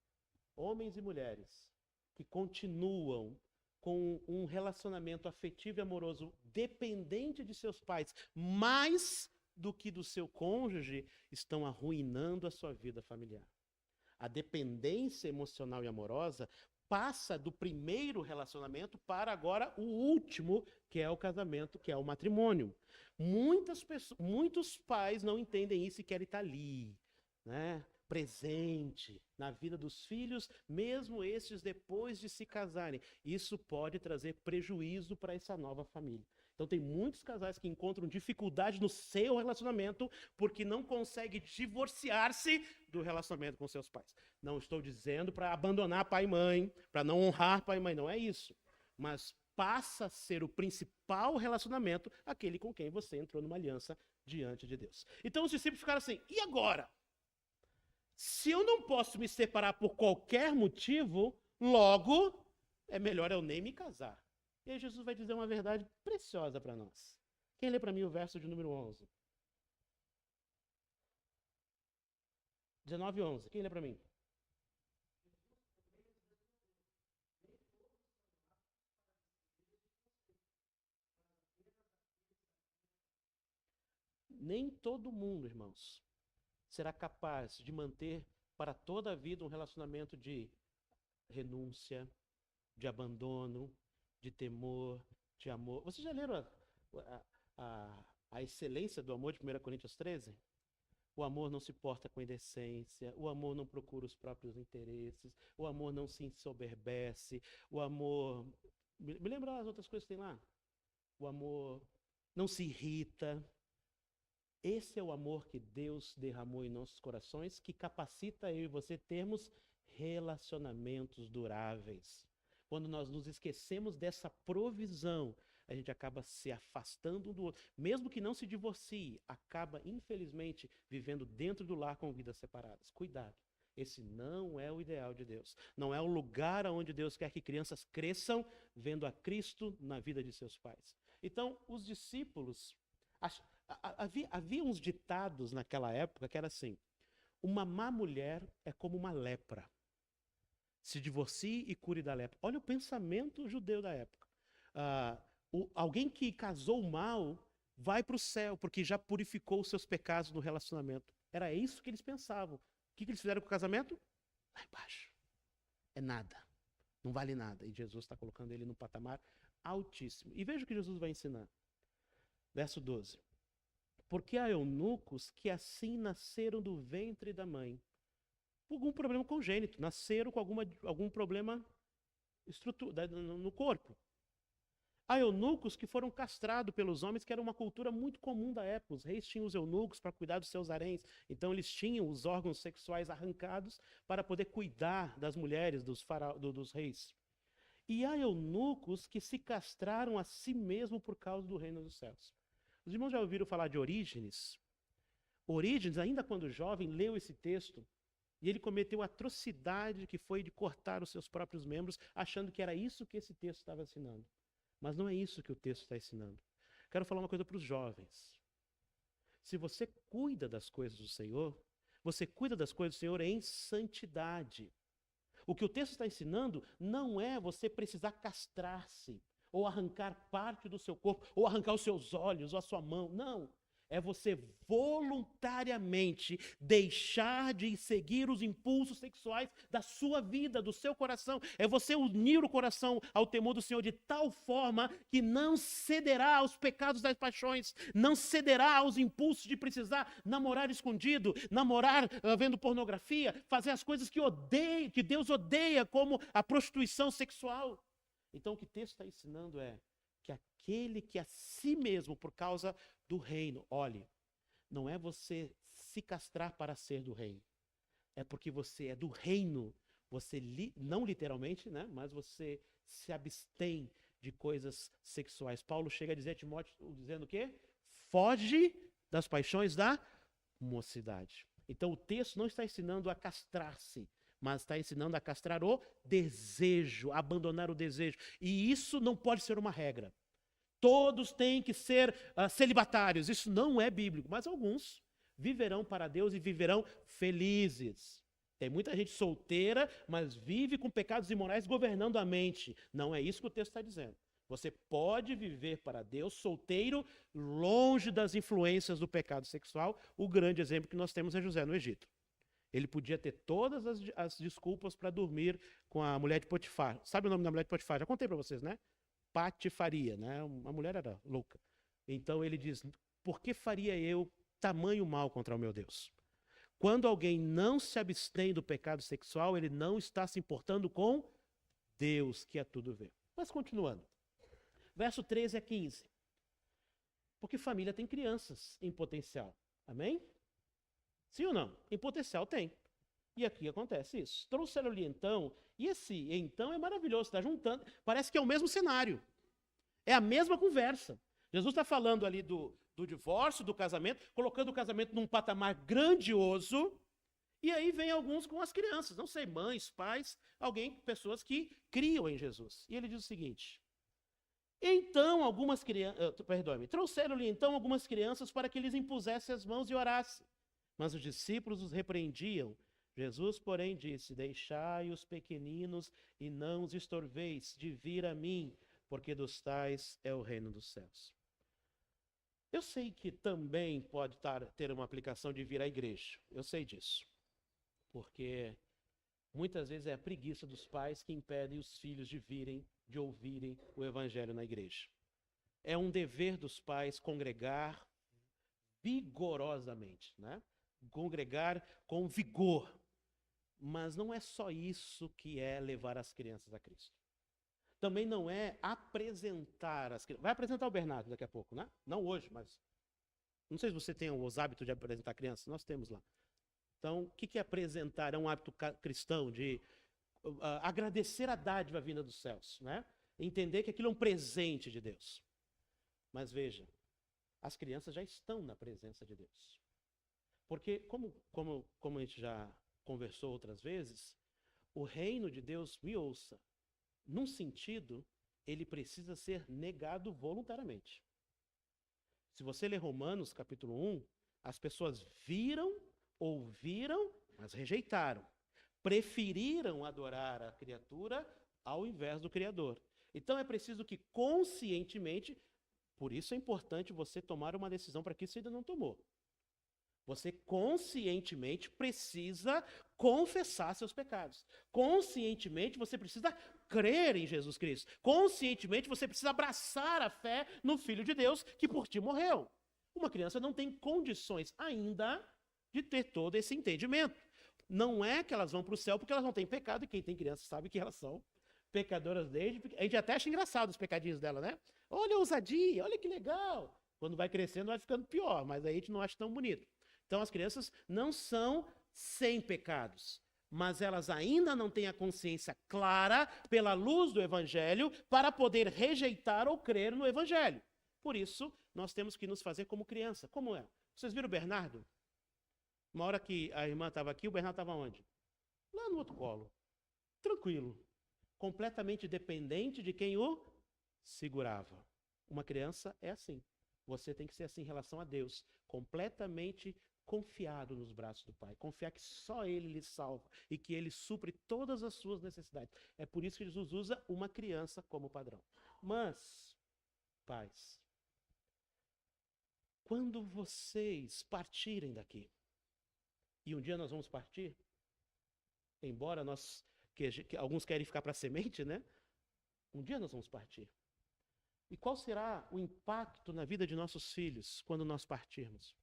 Speaker 1: Homens e mulheres que continuam com um relacionamento afetivo e amoroso dependente de seus pais, mais do que do seu cônjuge, estão arruinando a sua vida familiar. A dependência emocional e amorosa passa do primeiro relacionamento para agora o último, que é o casamento, que é o matrimônio. Muitos pais não entendem isso e querem estar ali, né? Presente na vida dos filhos, mesmo estes depois de se casarem. Isso pode trazer prejuízo para essa nova família. Então tem muitos casais que encontram dificuldade no seu relacionamento porque não conseguem divorciar-se do relacionamento com seus pais. Não estou dizendo para abandonar pai e mãe, para não honrar pai e mãe, não é isso. Mas passa a ser o principal relacionamento aquele com quem você entrou numa aliança diante de Deus. Então os discípulos ficaram assim, e agora? Se eu não posso me separar por qualquer motivo, logo é melhor eu nem me casar. E aí Jesus vai dizer uma verdade preciosa para nós. Quem lê para mim o verso de número 11? 19 e 11. Quem lê para mim? Nem todo mundo, irmãos, será capaz de manter para toda a vida um relacionamento de renúncia, de abandono, de temor, de amor. Vocês já leram a excelência do amor de 1 Coríntios 13? O amor não se porta com indecência, o amor não procura os próprios interesses, o amor não se ensoberbece, o amor... Me lembra as outras coisas que tem lá? O amor não se irrita. Esse é o amor que Deus derramou em nossos corações, que capacita eu e você termos relacionamentos duráveis. Quando nós nos esquecemos dessa provisão, a gente acaba se afastando um do outro. Mesmo que não se divorcie, acaba, infelizmente, vivendo dentro do lar com vidas separadas. Cuidado. Esse não é o ideal de Deus. Não é o lugar onde Deus quer que crianças cresçam vendo a Cristo na vida de seus pais. Então, os discípulos... Havia uns ditados naquela época que era assim, uma má mulher é como uma lepra. Se divorcie e cure da lepra. Olha o pensamento judeu da época. Alguém que casou mal vai para o céu, porque já purificou os seus pecados no relacionamento. Era isso que eles pensavam. O que eles fizeram com o casamento? Lá embaixo. É nada. Não vale nada. E Jesus está colocando ele num patamar altíssimo. E veja o que Jesus vai ensinar. Verso 12. Porque há eunucos que assim nasceram do ventre da mãe, por algum problema congênito, nasceram com algum problema no corpo. Há eunucos que foram castrados pelos homens, que era uma cultura muito comum da época. Os reis tinham os eunucos para cuidar dos seus haréns, então eles tinham os órgãos sexuais arrancados para poder cuidar das mulheres, dos reis. E há eunucos que se castraram a si mesmo por causa do reino dos céus. Os irmãos já ouviram falar de Orígenes? Orígenes, ainda quando jovem, leu esse texto E ele cometeu a atrocidade que foi de cortar os seus próprios membros, achando que era isso que esse texto estava ensinando. Mas não é isso que o texto está ensinando. Quero falar uma coisa para os jovens. Se você cuida das coisas do Senhor, você cuida das coisas do Senhor em santidade. O que o texto está ensinando não é você precisar castrar-se, ou arrancar parte do seu corpo, ou arrancar os seus olhos, ou a sua mão. Não. É você voluntariamente deixar de seguir os impulsos sexuais da sua vida, do seu coração. É você unir o coração ao temor do Senhor de tal forma que não cederá aos pecados das paixões, não cederá aos impulsos de precisar namorar escondido, namorar vendo pornografia, fazer as coisas que Deus odeia, como a prostituição sexual. Então o que o texto está ensinando é que aquele que a si mesmo, por causa do reino, olhe, não é você se castrar para ser do reino, é porque você é do reino, você, não literalmente, né, mas você se abstém de coisas sexuais. Paulo chega a dizer a Timóteo, dizendo o quê? Foge das paixões da mocidade. Então o texto não está ensinando a castrar-se, mas está ensinando a castrar o desejo, abandonar o desejo. E isso não pode ser uma regra. Todos têm que ser celibatários. Isso não é bíblico, mas alguns viverão para Deus e viverão felizes. Tem muita gente solteira, mas vive com pecados imorais governando a mente. Não é isso que o texto está dizendo. Você pode viver para Deus solteiro, longe das influências do pecado sexual. O grande exemplo que nós temos é José no Egito. Ele podia ter todas as desculpas para dormir com a mulher de Potifar. Sabe o nome da mulher de Potifar? Já contei para vocês, né? Patifaria, né? A mulher era louca. Então ele diz, por que faria eu tamanho mal contra o meu Deus? Quando alguém não se abstém do pecado sexual, ele não está se importando com Deus, que é tudo ver. Mas continuando. Verso 13 a 15. Porque família tem crianças em potencial. Amém? Sim ou não? Em potencial tem. E aqui acontece isso. Trouxeram-lhe então, e esse então é maravilhoso, está juntando, parece que é o mesmo cenário. É a mesma conversa. Jesus está falando ali do divórcio, do casamento, colocando o casamento num patamar grandioso, e aí vem alguns com as crianças, não sei, mães, pais, pessoas que criam em Jesus. E ele diz o seguinte, então algumas crianças, trouxeram-lhe então algumas crianças para que lhes impusesse as mãos e orasse. Mas os discípulos os repreendiam. Jesus, porém, disse, deixai os pequeninos e não os estorveis de vir a mim, porque dos tais é o reino dos céus. Eu sei que também pode ter uma aplicação de vir à igreja. Eu sei disso. Porque muitas vezes é a preguiça dos pais que impedem os filhos de ouvirem o evangelho na igreja. É um dever dos pais congregar vigorosamente, né? Congregar com vigor. Mas não é só isso que é levar as crianças a Cristo. Também não é apresentar as crianças. Vai apresentar o Bernardo daqui a pouco, né? Não hoje, mas... Não sei se você tem os hábitos de apresentar crianças, nós temos lá. Então, o que é apresentar? É um hábito cristão de agradecer a dádiva vinda dos céus, né? Entender que aquilo é um presente de Deus. Mas veja, as crianças já estão na presença de Deus. Porque, como a gente já conversou outras vezes, o reino de Deus, me ouça, num sentido, ele precisa ser negado voluntariamente. Se você ler Romanos, capítulo 1, as pessoas viram, ouviram, mas rejeitaram. Preferiram adorar a criatura ao invés do Criador. Então é preciso que conscientemente, por isso é importante você tomar uma decisão para que isso ainda não tomou. Você conscientemente precisa confessar seus pecados. Conscientemente você precisa crer em Jesus Cristo. Conscientemente você precisa abraçar a fé no Filho de Deus que por ti morreu. Uma criança não tem condições ainda de ter todo esse entendimento. Não é que elas vão para o céu porque elas não têm pecado, e quem tem criança sabe que elas são pecadoras desde... A gente até acha engraçado os pecadinhos dela, né? Olha a ousadia, olha que legal. Quando vai crescendo vai ficando pior, mas aí a gente não acha tão bonito. Então as crianças não são sem pecados, mas elas ainda não têm a consciência clara pela luz do Evangelho para poder rejeitar ou crer no Evangelho. Por isso, nós temos que nos fazer como criança. Como é? Vocês viram o Bernardo? Uma hora que a irmã estava aqui, o Bernardo estava onde? lá no outro colo, tranquilo, completamente dependente de quem o segurava. Uma criança é assim. Você tem que ser assim em relação a Deus, completamente confiado nos braços do Pai, confiar que só Ele lhe salva e que Ele supre todas as suas necessidades. É por isso que Jesus usa uma criança como padrão. Mas, pais, quando vocês partirem daqui, e um dia nós vamos partir, embora que alguns querem ficar para a semente, né? Um dia nós vamos partir. E qual será o impacto na vida de nossos filhos quando nós partirmos?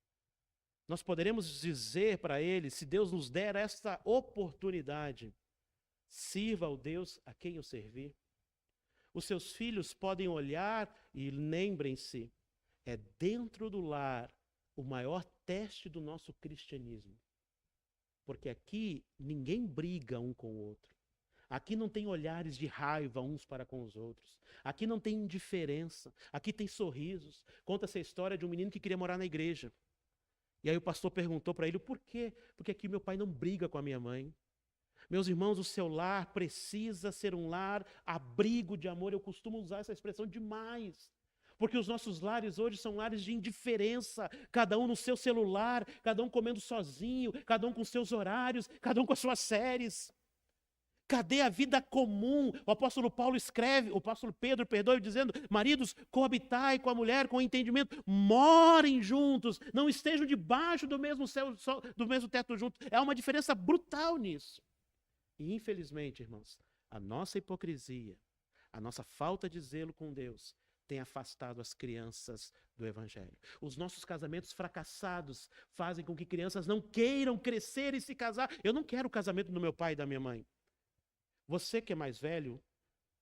Speaker 1: Nós poderemos dizer para eles, se Deus nos der esta oportunidade, sirva ao Deus a quem eu servir. Os seus filhos podem olhar e lembrem-se, é dentro do lar o maior teste do nosso cristianismo. Porque aqui ninguém briga um com o outro. Aqui não tem olhares de raiva uns para com os outros. Aqui não tem indiferença. Aqui tem sorrisos. Conta-se a história de um menino que queria morar na igreja. E aí o pastor perguntou para ele o porquê. Porque aqui meu pai não briga com a minha mãe. Meus irmãos, o seu lar precisa ser um lar abrigo de amor. Eu costumo usar essa expressão demais. Porque os nossos lares hoje são lares de indiferença, cada um no seu celular, cada um comendo sozinho, cada um com seus horários, cada um com as suas séries. Cadê a vida comum? O apóstolo Paulo escreve, o apóstolo Pedro, perdoe, dizendo, maridos, coabitai com a mulher com entendimento, morem juntos, não estejam debaixo do mesmo céu, do mesmo teto juntos. Há uma diferença brutal nisso. E infelizmente, irmãos, a nossa hipocrisia, a nossa falta de zelo com Deus, tem afastado as crianças do Evangelho. Os nossos casamentos fracassados fazem com que crianças não queiram crescer e se casar. Eu não quero o casamento do meu pai e da minha mãe. Você que é mais velho,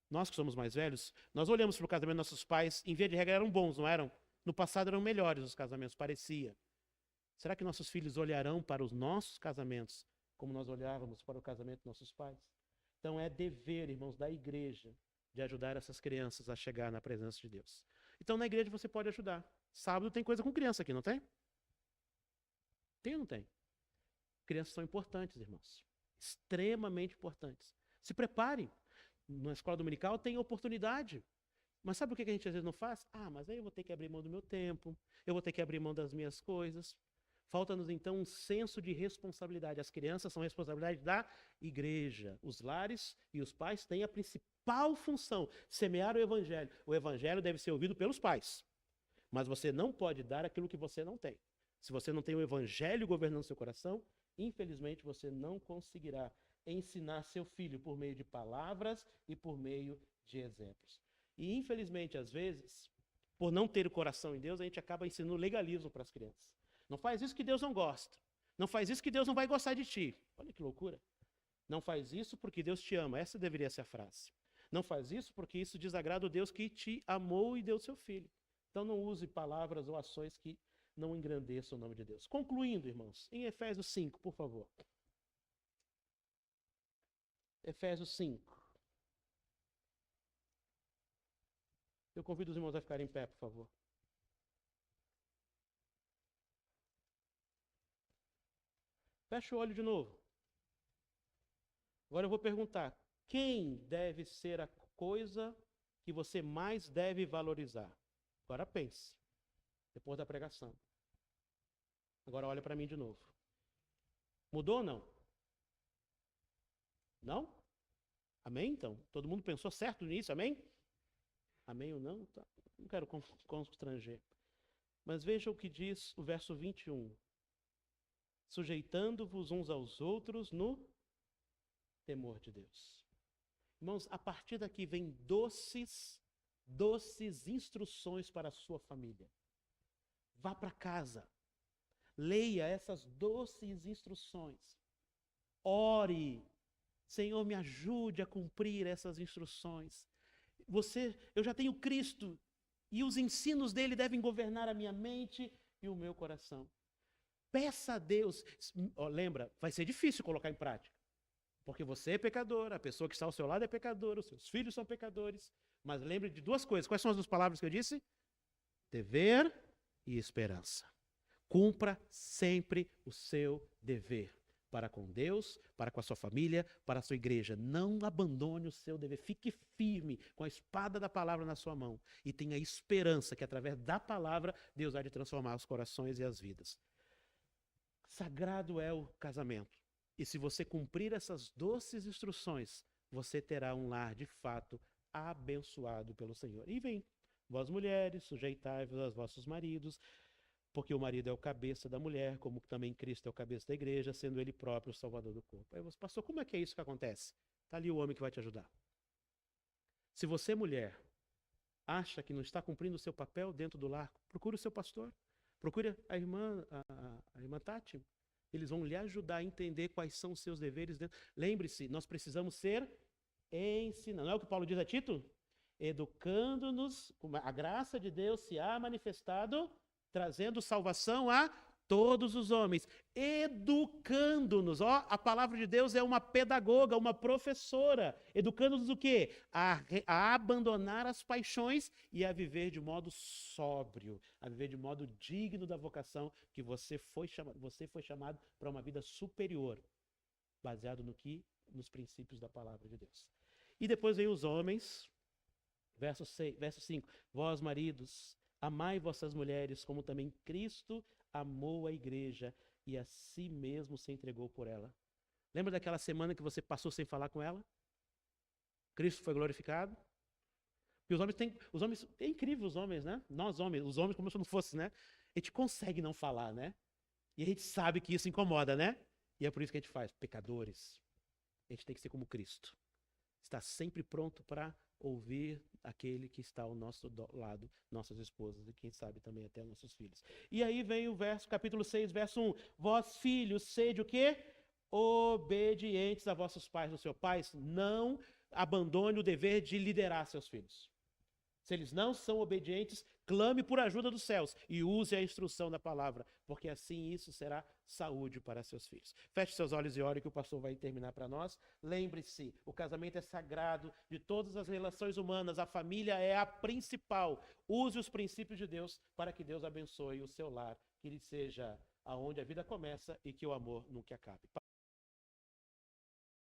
Speaker 1: nós que somos mais velhos, nós olhamos para o casamento dos nossos pais, em via de regra eram bons, não eram? No passado eram melhores os casamentos, parecia. Será que nossos filhos olharão para os nossos casamentos como nós olhávamos para o casamento dos nossos pais? Então é dever, irmãos, da igreja, de ajudar essas crianças a chegar na presença de Deus. Então na igreja você pode ajudar. Sábado tem coisa com criança aqui, não tem? Tem ou não tem? Crianças são importantes, irmãos. Extremamente importantes. Se preparem. Na escola dominical tem oportunidade. Mas sabe o que a gente às vezes não faz? Mas aí eu vou ter que abrir mão do meu tempo, eu vou ter que abrir mão das minhas coisas. Falta-nos então um senso de responsabilidade. As crianças são responsabilidade da igreja. Os lares e os pais têm a principal função, semear o evangelho. O evangelho deve ser ouvido pelos pais. Mas você não pode dar aquilo que você não tem. Se você não tem o evangelho governando seu coração, infelizmente você não conseguirá ensinar seu filho por meio de palavras e por meio de exemplos. E infelizmente, às vezes, por não ter o coração em Deus, a gente acaba ensinando legalismo para as crianças. Não faz isso que Deus não gosta. Não faz isso que Deus não vai gostar de ti. Olha que loucura. Não faz isso porque Deus te ama. Essa deveria ser a frase. Não faz isso porque isso desagrada o Deus que te amou e deu seu filho. Então não use palavras ou ações que não engrandeçam o nome de Deus. Concluindo, irmãos, em Efésios 5, por favor. Efésios 5. Eu convido os irmãos a ficarem em pé, por favor. Fecha o olho de novo. Agora eu vou perguntar, quem deve ser a coisa que você mais deve valorizar? Agora pense, depois da pregação. Agora olha para mim de novo. Mudou ou não? Não? Amém, então? Todo mundo pensou certo nisso, amém? Amém ou não? Tá. Não quero constranger. Mas veja o que diz o verso 21. Sujeitando-vos uns aos outros no temor de Deus. Irmãos, a partir daqui vem doces instruções para a sua família. Vá para casa. Leia essas doces instruções. Ore. Senhor, me ajude a cumprir essas instruções. Eu já tenho Cristo e os ensinos dele devem governar a minha mente e o meu coração. Peça a Deus. Lembra, vai ser difícil colocar em prática. Porque você é pecador, a pessoa que está ao seu lado é pecadora, os seus filhos são pecadores. Mas lembre de duas coisas. Quais são as duas palavras que eu disse? Dever e esperança. Cumpra sempre o seu dever. para com Deus, para com a sua família, para a sua igreja. Não abandone o seu dever. Fique firme com a espada da palavra na sua mão e tenha esperança que através da palavra Deus há de transformar os corações e as vidas. Sagrado é o casamento. E se você cumprir essas doces instruções, você terá um lar de fato abençoado pelo Senhor. E vem, vós mulheres, sujeitai-vos aos vossos maridos, porque o marido é o cabeça da mulher, como também Cristo é o cabeça da igreja, sendo ele próprio o salvador do corpo. Aí você, pastor, como é que é isso que acontece? Está ali o homem que vai te ajudar. Se você, mulher, acha que não está cumprindo o seu papel dentro do lar, procure o seu pastor, procure a irmã Tati. Eles vão lhe ajudar a entender quais são os seus deveres dentro. Lembre-se, nós precisamos ser ensinados. Não é o que Paulo diz a Tito? Educando-nos, a graça de Deus se há manifestado, trazendo salvação a todos os homens, educando-nos. Ó, a palavra de Deus é uma pedagoga, uma professora, educando-nos o quê? A abandonar as paixões e a viver de modo sóbrio, a viver de modo digno da vocação que você foi chamado para uma vida superior, baseado nos princípios da palavra de Deus. E depois vem os homens, verso 5, vós maridos, amai vossas mulheres, como também Cristo amou a igreja e a si mesmo se entregou por ela. Lembra daquela semana que você passou sem falar com ela? Cristo foi glorificado? E os homens, é incrível os homens, né? Nós homens, os homens como se não fosse, né? A gente consegue não falar, né? E a gente sabe que isso incomoda, né? E é por isso que a gente faz, pecadores. A gente tem que ser como Cristo. Está sempre pronto para ouvir aquele que está ao nosso lado, nossas esposas e quem sabe também até nossos filhos. E aí vem o capítulo 6, verso 1. Vós, filhos, sede o quê? Obedientes a vossos pais. Os seus pais, não abandone o dever de liderar seus filhos. Se eles não são obedientes, clame por ajuda dos céus e use a instrução da palavra, porque assim isso será saúde para seus filhos. Feche seus olhos e ore que o pastor vai terminar para nós. Lembre-se, o casamento é sagrado de todas as relações humanas, a família é a principal. Use os princípios de Deus para que Deus abençoe o seu lar, que ele seja aonde a vida começa e que o amor nunca acabe.